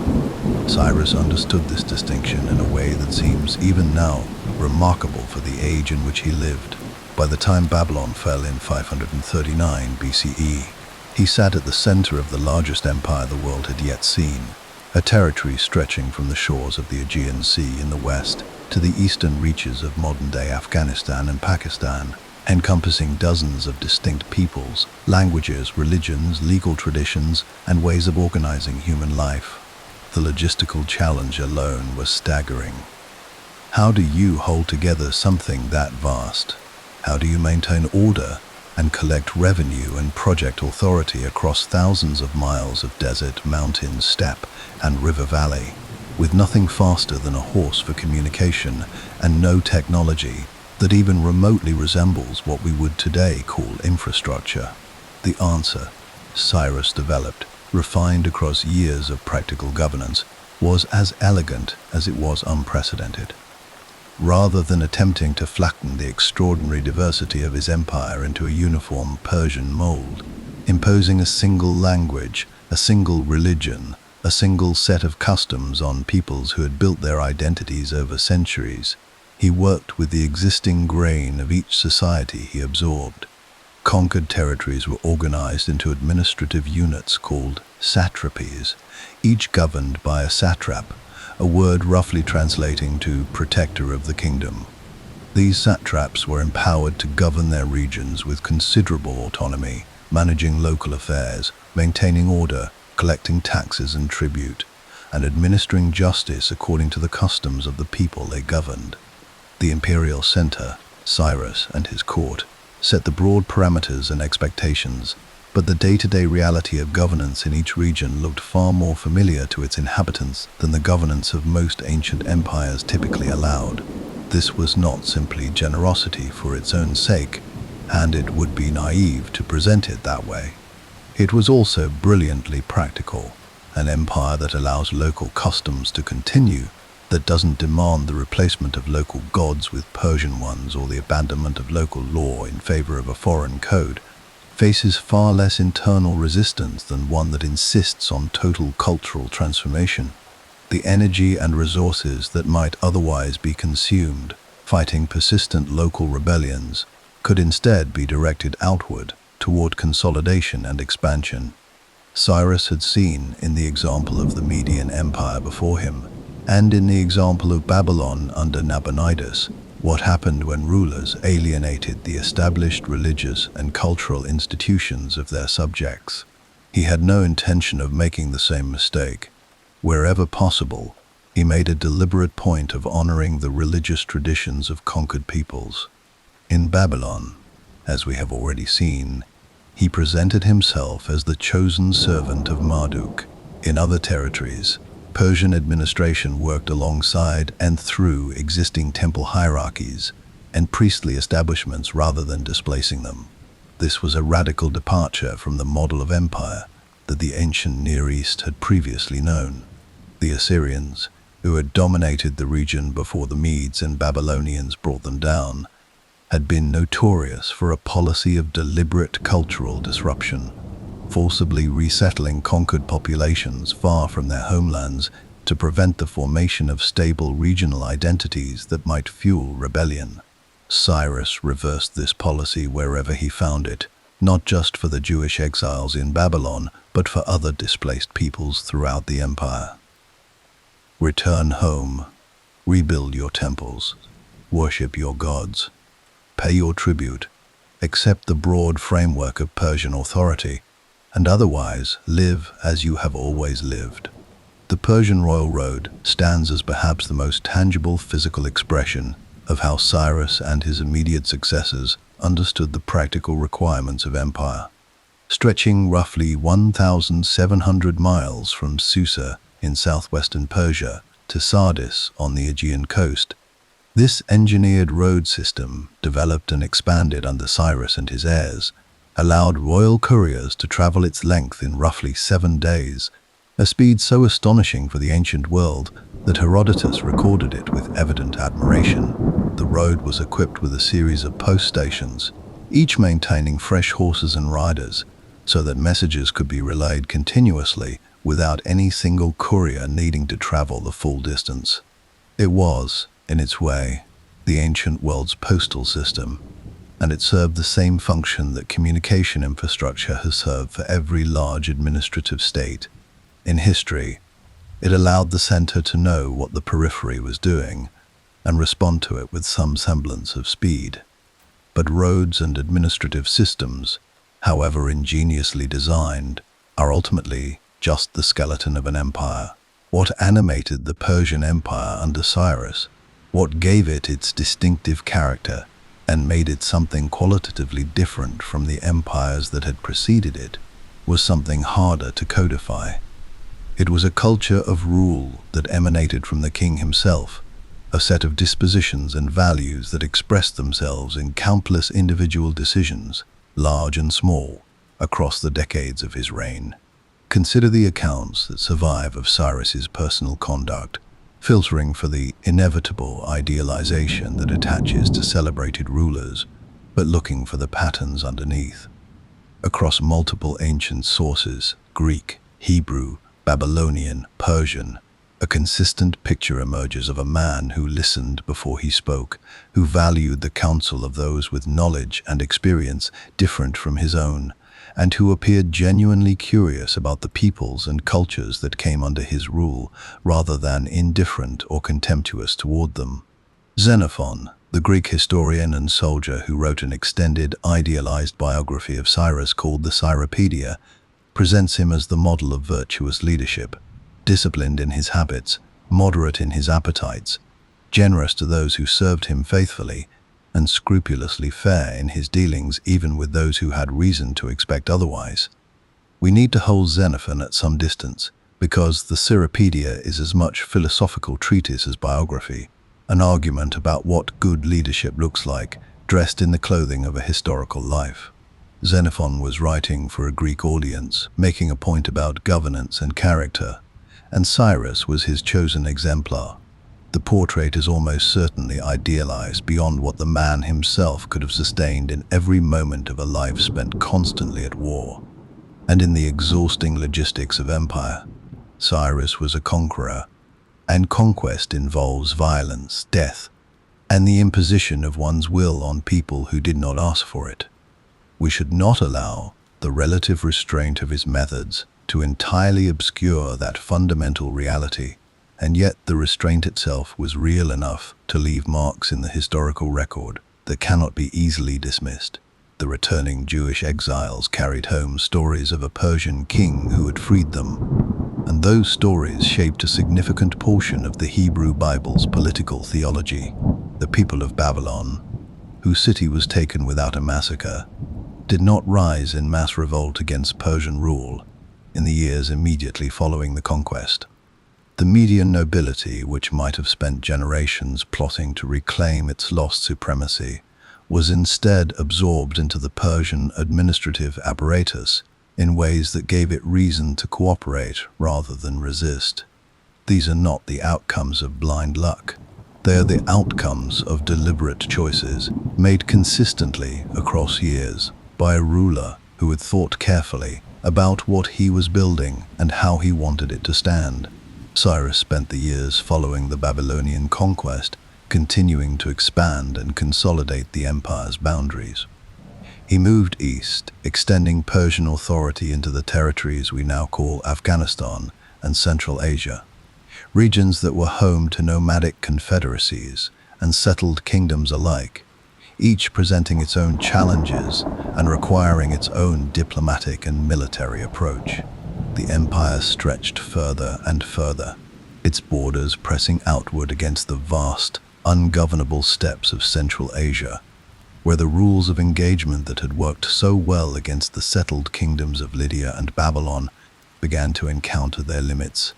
Cyrus understood this distinction in a way that seems, even now, remarkable for the age in which he lived. By the time Babylon fell in 539 BCE, he sat at the center of the largest empire the world had yet seen, a territory stretching from the shores of the Aegean Sea in the west to the eastern reaches of modern-day Afghanistan and Pakistan, encompassing dozens of distinct peoples, languages, religions, legal traditions, and ways of organizing human life. The logistical challenge alone was staggering. How do you hold together something that vast? How do you maintain order and collect revenue and project authority across thousands of miles of desert, mountain, steppe, and river valley, with nothing faster than a horse for communication and no technology that even remotely resembles what we would today call infrastructure? The answer, Cyrus developed, refined across years of practical governance, was as elegant as it was unprecedented. Rather than attempting to flatten the extraordinary diversity of his empire into a uniform Persian mold, imposing a single language, a single religion, a single set of customs on peoples who had built their identities over centuries, he worked with the existing grain of each society he absorbed. Conquered territories were organized into administrative units called satrapies, each governed by a satrap, a word roughly translating to protector of the kingdom. These satraps were empowered to govern their regions with considerable autonomy, managing local affairs, maintaining order, collecting taxes and tribute, and administering justice according to the customs of the people they governed. The imperial center, Cyrus and his court, set the broad parameters and expectations, but the day-to-day reality of governance in each region looked far more familiar to its inhabitants than the governance of most ancient empires typically allowed. This was not simply generosity for its own sake, and it would be naive to present it that way. It was also brilliantly practical, an empire that allows local customs to continue, that doesn't demand the replacement of local gods with Persian ones or the abandonment of local law in favor of a foreign code, faces far less internal resistance than one that insists on total cultural transformation. The energy and resources that might otherwise be consumed fighting persistent local rebellions could instead be directed outward toward consolidation and expansion. Cyrus had seen in the example of the Median Empire before him, and in the example of Babylon under Nabonidus, what happened when rulers alienated the established religious and cultural institutions of their subjects. He had no intention of making the same mistake. Wherever possible, he made a deliberate point of honoring the religious traditions of conquered peoples. In Babylon, as we have already seen, he presented himself as the chosen servant of Marduk. In other territories, Persian administration worked alongside and through existing temple hierarchies and priestly establishments rather than displacing them. This was a radical departure from the model of empire that the ancient Near East had previously known. The Assyrians, who had dominated the region before the Medes and Babylonians brought them down, had been notorious for a policy of deliberate cultural disruption, forcibly resettling conquered populations far from their homelands to prevent the formation of stable regional identities that might fuel rebellion. Cyrus reversed this policy wherever he found it, not just for the Jewish exiles in Babylon, but for other displaced peoples throughout the empire. Return home, rebuild your temples, worship your gods, pay your tribute, accept the broad framework of Persian authority, and otherwise live as you have always lived. The Persian royal road stands as perhaps the most tangible physical expression of how Cyrus and his immediate successors understood the practical requirements of empire. Stretching roughly 1,700 miles from Susa in southwestern Persia to Sardis on the Aegean coast, this engineered road system, developed and expanded under Cyrus and his heirs, allowed royal couriers to travel its length in roughly 7 days, a speed so astonishing for the ancient world that Herodotus recorded it with evident admiration. The road was equipped with a series of post stations, each maintaining fresh horses and riders, so that messages could be relayed continuously without any single courier needing to travel the full distance. It was, in its way, the ancient world's postal system, and it served the same function that communication infrastructure has served for every large administrative state. In history, it allowed the center to know what the periphery was doing and respond to it with some semblance of speed. But roads and administrative systems, however ingeniously designed, are ultimately just the skeleton of an empire. What animated the Persian Empire under Cyrus, what gave it its distinctive character, and made it something qualitatively different from the empires that had preceded it, was something harder to codify. It was a culture of rule that emanated from the king himself, a set of dispositions and values that expressed themselves in countless individual decisions, large and small, across the decades of his reign. Consider the accounts that survive of Cyrus's personal conduct, filtering for the inevitable idealization that attaches to celebrated rulers, but looking for the patterns underneath. Across multiple ancient sources, Greek, Hebrew, Babylonian, Persian, a consistent picture emerges of a man who listened before he spoke, who valued the counsel of those with knowledge and experience different from his own, and who appeared genuinely curious about the peoples and cultures that came under his rule, rather than indifferent or contemptuous toward them. Xenophon, the Greek historian and soldier who wrote an extended, idealized biography of Cyrus called the Cyropedia, presents him as the model of virtuous leadership, disciplined in his habits, moderate in his appetites, generous to those who served him faithfully, and scrupulously fair in his dealings even with those who had reason to expect otherwise. We need to hold Xenophon at some distance, because the Cyropedia is as much philosophical treatise as biography, an argument about what good leadership looks like, dressed in the clothing of a historical life. Xenophon was writing for a Greek audience, making a point about governance and character, and Cyrus was his chosen exemplar. The portrait is almost certainly idealized beyond what the man himself could have sustained in every moment of a life spent constantly at war. And in the exhausting logistics of empire, Cyrus was a conqueror, and conquest involves violence, death, and the imposition of one's will on people who did not ask for it. We should not allow the relative restraint of his methods to entirely obscure that fundamental reality, and yet the restraint itself was real enough to leave marks in the historical record that cannot be easily dismissed. The returning Jewish exiles carried home stories of a Persian king who had freed them, and those stories shaped a significant portion of the Hebrew Bible's political theology. The people of Babylon, whose city was taken without a massacre, did not rise in mass revolt against Persian rule in the years immediately following the conquest. The Median nobility, which might have spent generations plotting to reclaim its lost supremacy, was instead absorbed into the Persian administrative apparatus in ways that gave it reason to cooperate rather than resist. These are not the outcomes of blind luck. They are the outcomes of deliberate choices made consistently across years by a ruler who had thought carefully about what he was building and how he wanted it to stand. Cyrus spent the years following the Babylonian conquest continuing to expand and consolidate the empire's boundaries. He moved east, extending Persian authority into the territories we now call Afghanistan and Central Asia, regions that were home to nomadic confederacies and settled kingdoms alike, each presenting its own challenges and requiring its own diplomatic and military approach. The empire stretched further and further, its borders pressing outward against the vast, ungovernable steppes of Central Asia, where the rules of engagement that had worked so well against the settled kingdoms of Lydia and Babylon began to encounter their limits.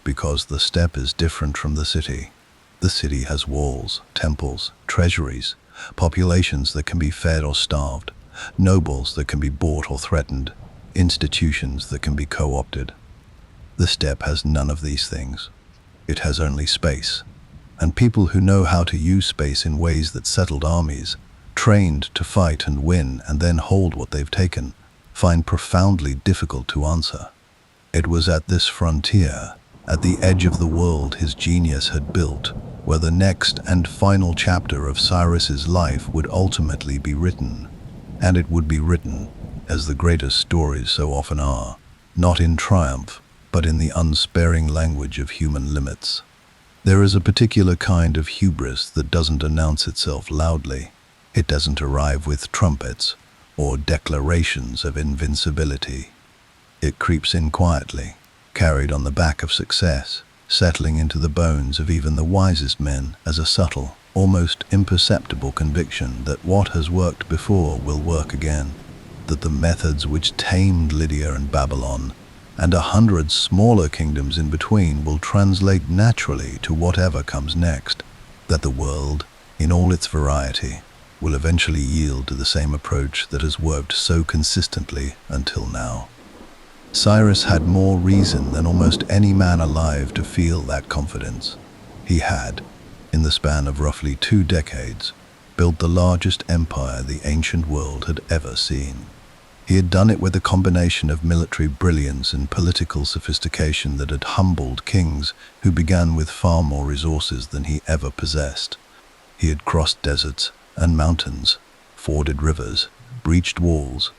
Because the steppe is different from the city. The city has walls, temples, treasuries, populations that can be fed or starved, nobles that can be bought or threatened, institutions that can be co-opted. The steppe has none of these things. It has only space, and people who know how to use space in ways that settled armies, trained to fight and win and then hold what they've taken, find profoundly difficult to answer. It was at this frontier, at the edge of the world his genius had built, where the next and final chapter of Cyrus's life would ultimately be written. And it would be written, as the greatest stories so often are, not in triumph, but in the unsparing language of human limits. There is a particular kind of hubris that doesn't announce itself loudly. It doesn't arrive with trumpets or declarations of invincibility. It creeps in quietly, carried on the back of success, settling into the bones of even the wisest men as a subtle, almost imperceptible conviction that what has worked before will work again, that the methods which tamed Lydia and Babylon and 100 smaller kingdoms in between will translate naturally to whatever comes next, that the world, in all its variety, will eventually yield to the same approach that has worked so consistently until now. Cyrus had more reason than almost any man alive to feel that confidence. He had, in the span of roughly 2 decades, built the largest empire the ancient world had ever seen. He had done it with a combination of military brilliance and political sophistication that had humbled kings who began with far more resources than he ever possessed. He had crossed deserts and mountains, forded rivers, breached walls,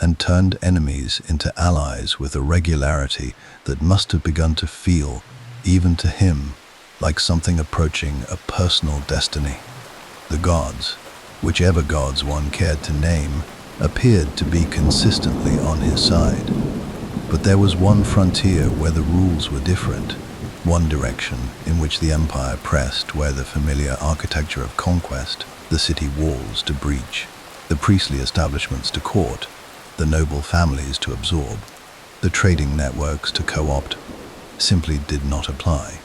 and turned enemies into allies with a regularity that must have begun to feel, even to him, like something approaching a personal destiny. The gods, whichever gods one cared to name, appeared to be consistently on his side. But there was one frontier where the rules were different, one direction in which the empire pressed where the familiar architecture of conquest, the city walls to breach, the priestly establishments to court, the noble families to absorb, the trading networks to co-opt, simply did not apply.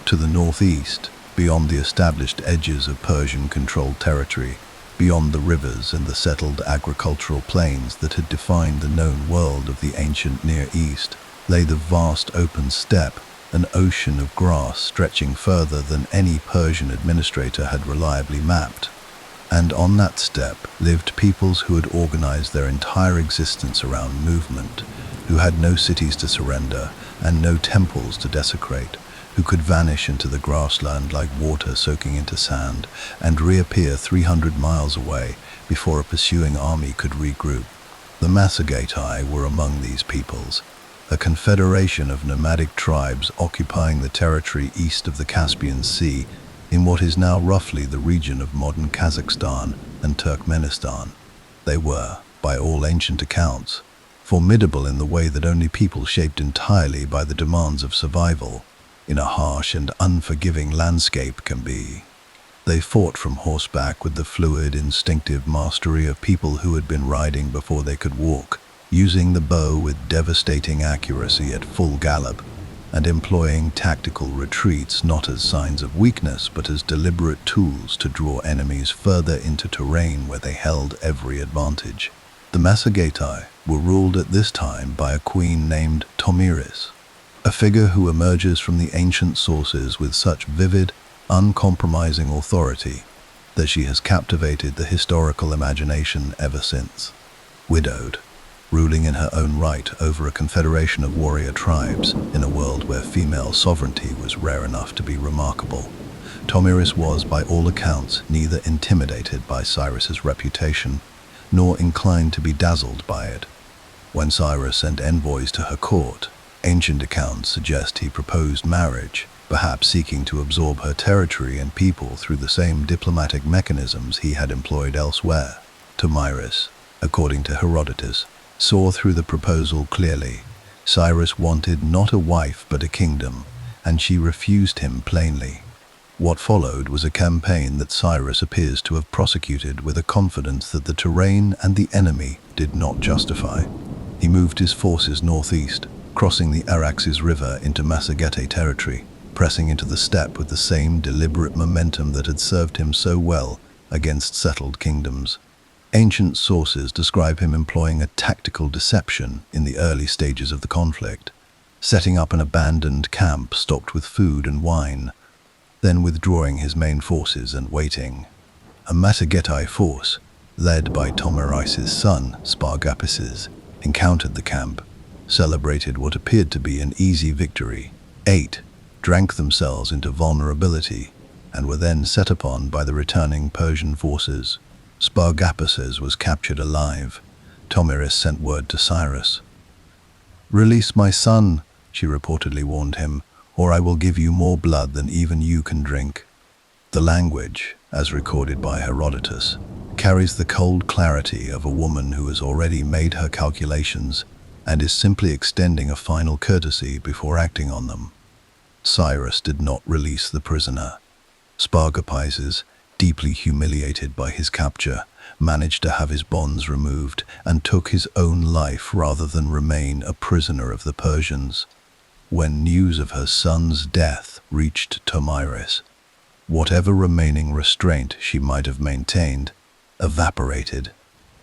To the northeast, beyond the established edges of Persian-controlled territory, beyond the rivers and the settled agricultural plains that had defined the known world of the ancient Near East, lay the vast open steppe, an ocean of grass stretching further than any Persian administrator had reliably mapped. And on that steppe lived peoples who had organized their entire existence around movement, who had no cities to surrender and no temples to desecrate, who could vanish into the grassland like water soaking into sand and reappear 300 miles away before a pursuing army could regroup. The Massagetae were among these peoples, a confederation of nomadic tribes occupying the territory east of the Caspian Sea in what is now roughly the region of modern Kazakhstan and Turkmenistan. They were, by all ancient accounts, formidable in the way that only people shaped entirely by the demands of survival in a harsh and unforgiving landscape can be. They fought from horseback with the fluid, instinctive mastery of people who had been riding before they could walk, using the bow with devastating accuracy at full gallop, and employing tactical retreats not as signs of weakness but as deliberate tools to draw enemies further into terrain where they held every advantage. The Massagetae were ruled at this time by a queen named Tomiris, a figure who emerges from the ancient sources with such vivid, uncompromising authority that she has captivated the historical imagination ever since. Widowed, ruling in her own right over a confederation of warrior tribes in a world where female sovereignty was rare enough to be remarkable, Tomiris was, by all accounts, neither intimidated by Cyrus's reputation nor inclined to be dazzled by it. When Cyrus sent envoys to her court, ancient accounts suggest he proposed marriage, perhaps seeking to absorb her territory and people through the same diplomatic mechanisms he had employed elsewhere. Tomiris, according to Herodotus, saw through the proposal clearly. Cyrus wanted not a wife but a kingdom, and she refused him plainly. What followed was a campaign that Cyrus appears to have prosecuted with a confidence that the terrain and the enemy did not justify. He moved his forces northeast, crossing the Araxes River into Massagetae territory, pressing into the steppe with the same deliberate momentum that had served him so well against settled kingdoms. Ancient sources describe him employing a tactical deception in the early stages of the conflict, setting up an abandoned camp stocked with food and wine, then withdrawing his main forces and waiting. A Massagetae force, led by Tomiris's son, Spargapises, encountered the camp, celebrated what appeared to be an easy victory, ate, drank themselves into vulnerability, and were then set upon by the returning Persian forces. Spargapises was captured alive. Tomiris sent word to Cyrus. "Release my son," she reportedly warned him, "or I will give you more blood than even you can drink." The language, as recorded by Herodotus, carries the cold clarity of a woman who has already made her calculations and is simply extending a final courtesy before acting on them. Cyrus did not release the prisoner. Spargapises, deeply humiliated by his capture, managed to have his bonds removed and took his own life rather than remain a prisoner of the Persians. When news of her son's death reached Tomiris, whatever remaining restraint she might have maintained evaporated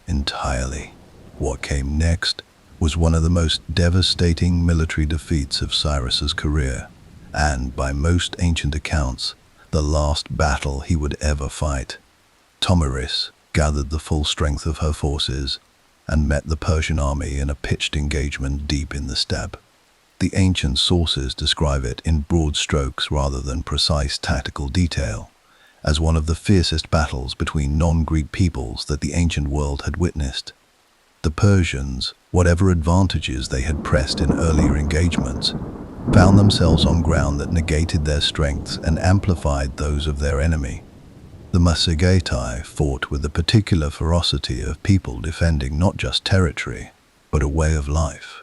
entirely. What came next was one of the most devastating military defeats of Cyrus's career, and, by most ancient accounts, the last battle he would ever fight. Tomiris gathered the full strength of her forces and met the Persian army in a pitched engagement deep in the steppe. The ancient sources describe it in broad strokes rather than precise tactical detail, as one of the fiercest battles between non-Greek peoples that the ancient world had witnessed. The Persians, whatever advantages they had pressed in earlier engagements, found themselves on ground that negated their strengths and amplified those of their enemy. The Massagetae fought with the particular ferocity of people defending not just territory, but a way of life.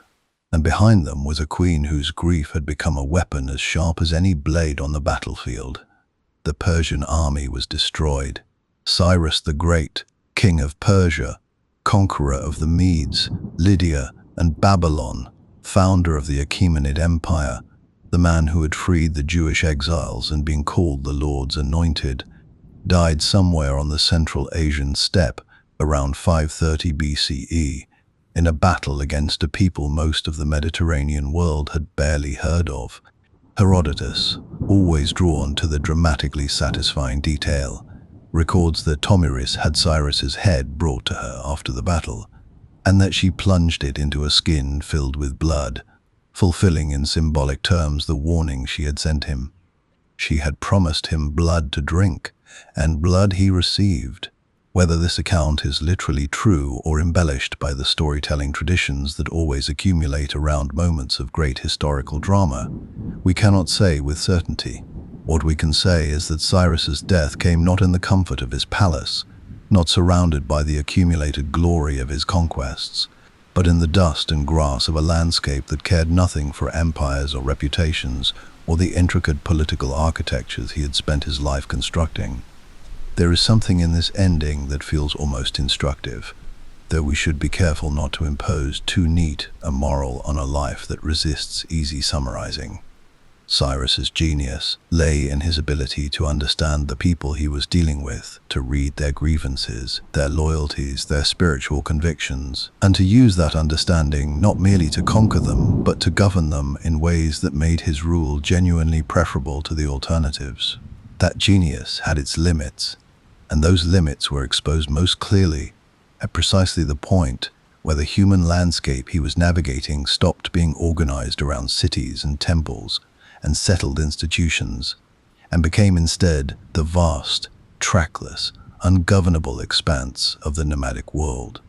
And behind them was a queen whose grief had become a weapon as sharp as any blade on the battlefield. The Persian army was destroyed. Cyrus the Great, king of Persia, conqueror of the Medes, Lydia, and Babylon, founder of the Achaemenid Empire, the man who had freed the Jewish exiles and been called the Lord's Anointed, died somewhere on the Central Asian steppe around 530 BCE in a battle against a people most of the Mediterranean world had barely heard of. Herodotus, always drawn to the dramatically satisfying detail, records that Tomiris had Cyrus's head brought to her after the battle, and that she plunged it into a skin filled with blood, fulfilling in symbolic terms the warning she had sent him. She had promised him blood to drink, and blood he received. Whether this account is literally true or embellished by the storytelling traditions that always accumulate around moments of great historical drama, we cannot say with certainty. What we can say is that Cyrus's death came not in the comfort of his palace, not surrounded by the accumulated glory of his conquests, but in the dust and grass of a landscape that cared nothing for empires or reputations or the intricate political architectures he had spent his life constructing. There is something in this ending that feels almost instructive, though we should be careful not to impose too neat a moral on a life that resists easy summarizing. Cyrus's genius lay in his ability to understand the people he was dealing with, to read their grievances, their loyalties, their spiritual convictions, and to use that understanding not merely to conquer them, but to govern them in ways that made his rule genuinely preferable to the alternatives. That genius had its limits, and those limits were exposed most clearly at precisely the point where the human landscape he was navigating stopped being organized around cities and temples and settled institutions, and became instead the vast, trackless, ungovernable expanse of the nomadic world.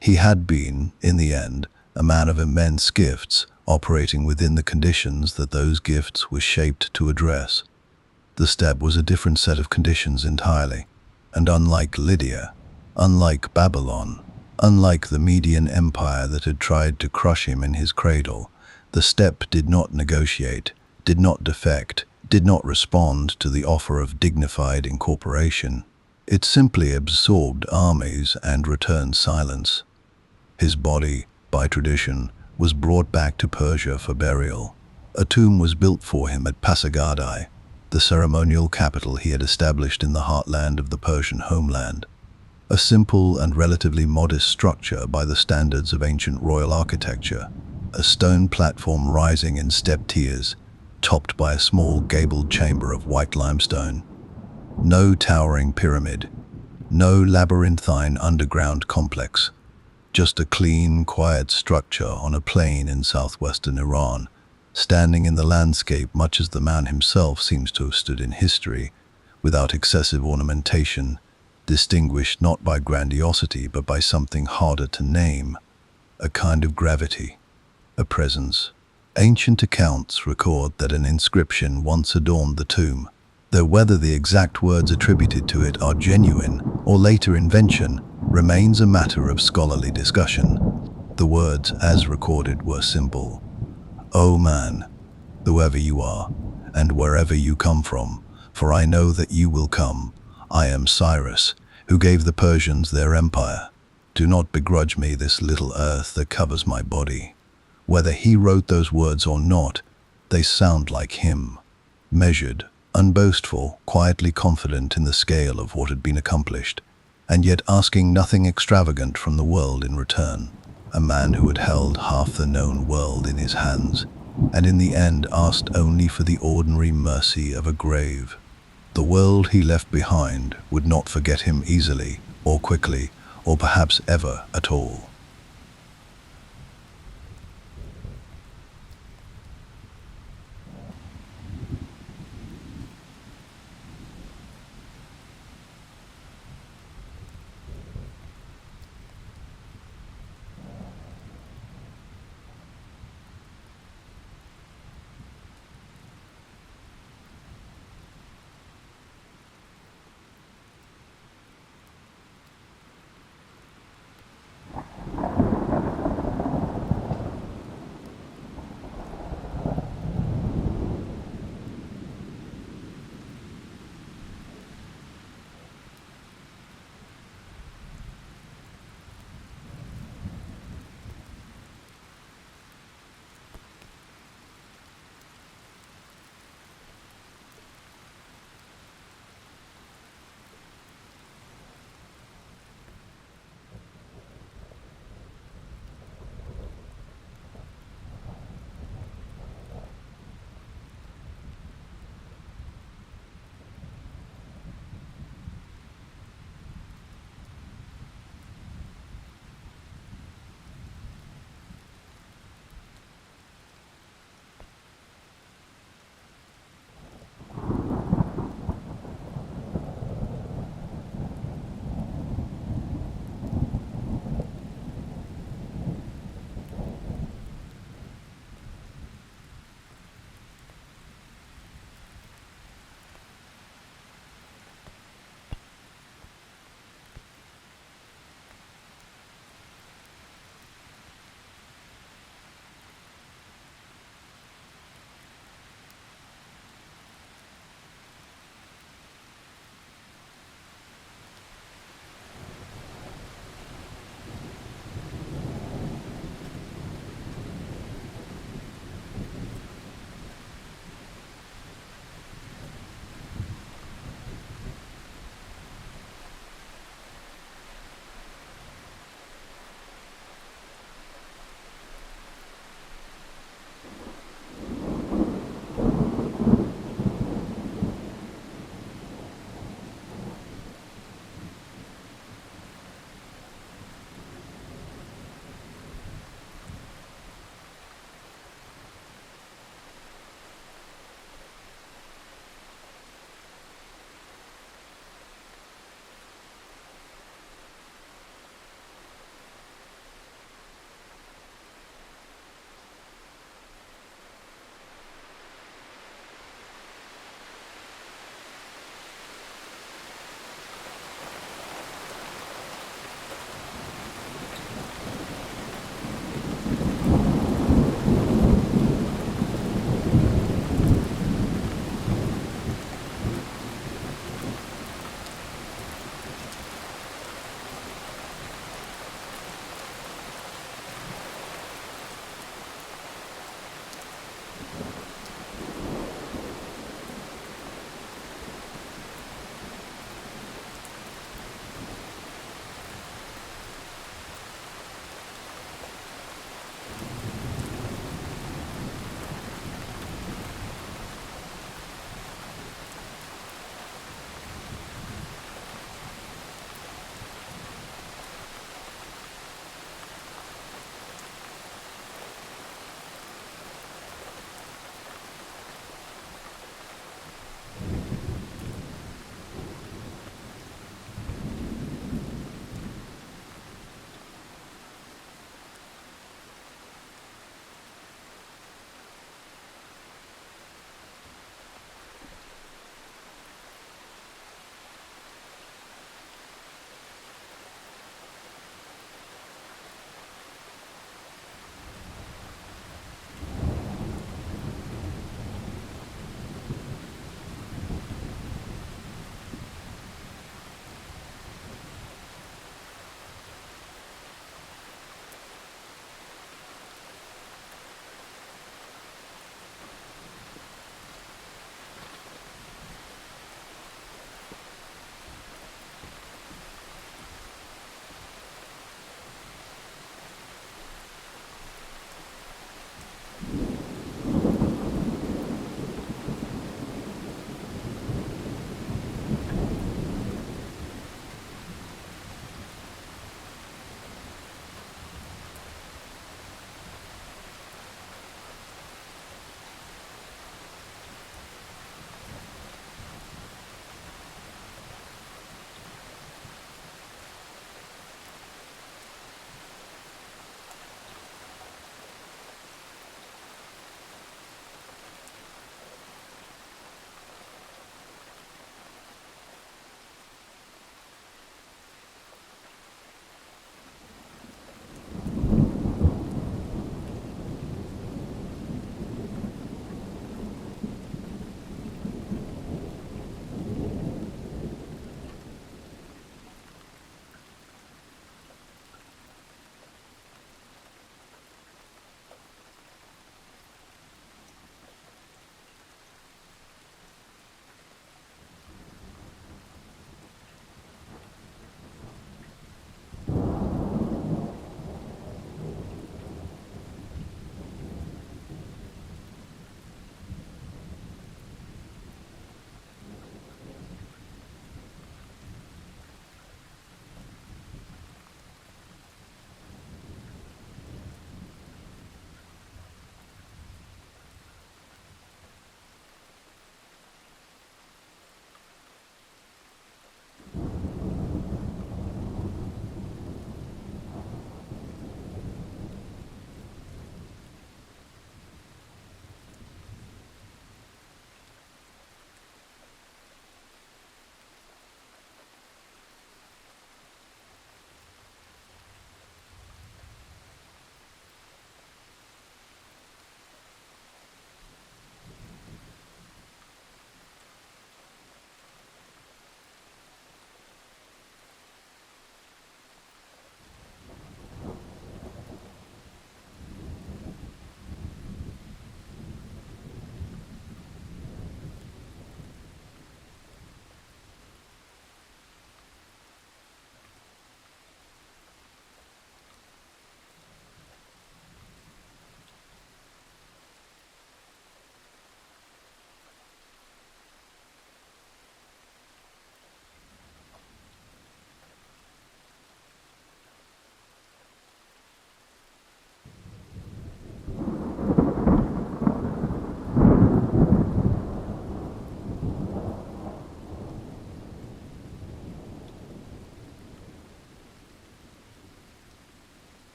He had been, in the end, a man of immense gifts, operating within the conditions that those gifts were shaped to address. The steppe was a different set of conditions entirely, and unlike Lydia, unlike Babylon, unlike the Median Empire that had tried to crush him in his cradle, the steppe did not negotiate, did not defect, did not respond to the offer of dignified incorporation. It simply absorbed armies and returned silence. His body, by tradition, was brought back to Persia for burial. A tomb was built for him at Pasargadae, the ceremonial capital he had established in the heartland of the Persian homeland. A simple and relatively modest structure by the standards of ancient royal architecture, a stone platform rising in steppe tiers, topped by a small gabled chamber of white limestone. No towering pyramid, no labyrinthine underground complex, just a clean, quiet structure on a plain in southwestern Iran, standing in the landscape much as the man himself seems to have stood in history, without excessive ornamentation, distinguished not by grandiosity but by something harder to name, a kind of gravity, a presence. Ancient accounts record that an inscription once adorned the tomb, though whether the exact words attributed to it are genuine or later invention remains a matter of scholarly discussion. The words, as recorded, were simple. "O man, whoever you are, and wherever you come from, for I know that you will come. I am Cyrus, who gave the Persians their empire. Do not begrudge me this little earth that covers my body." Whether he wrote those words or not, they sound like him. Measured, unboastful, quietly confident in the scale of what had been accomplished, and yet asking nothing extravagant from the world in return. A man who had held half the known world in his hands, and in the end asked only for the ordinary mercy of a grave. The world he left behind would not forget him easily, or quickly, or perhaps ever at all.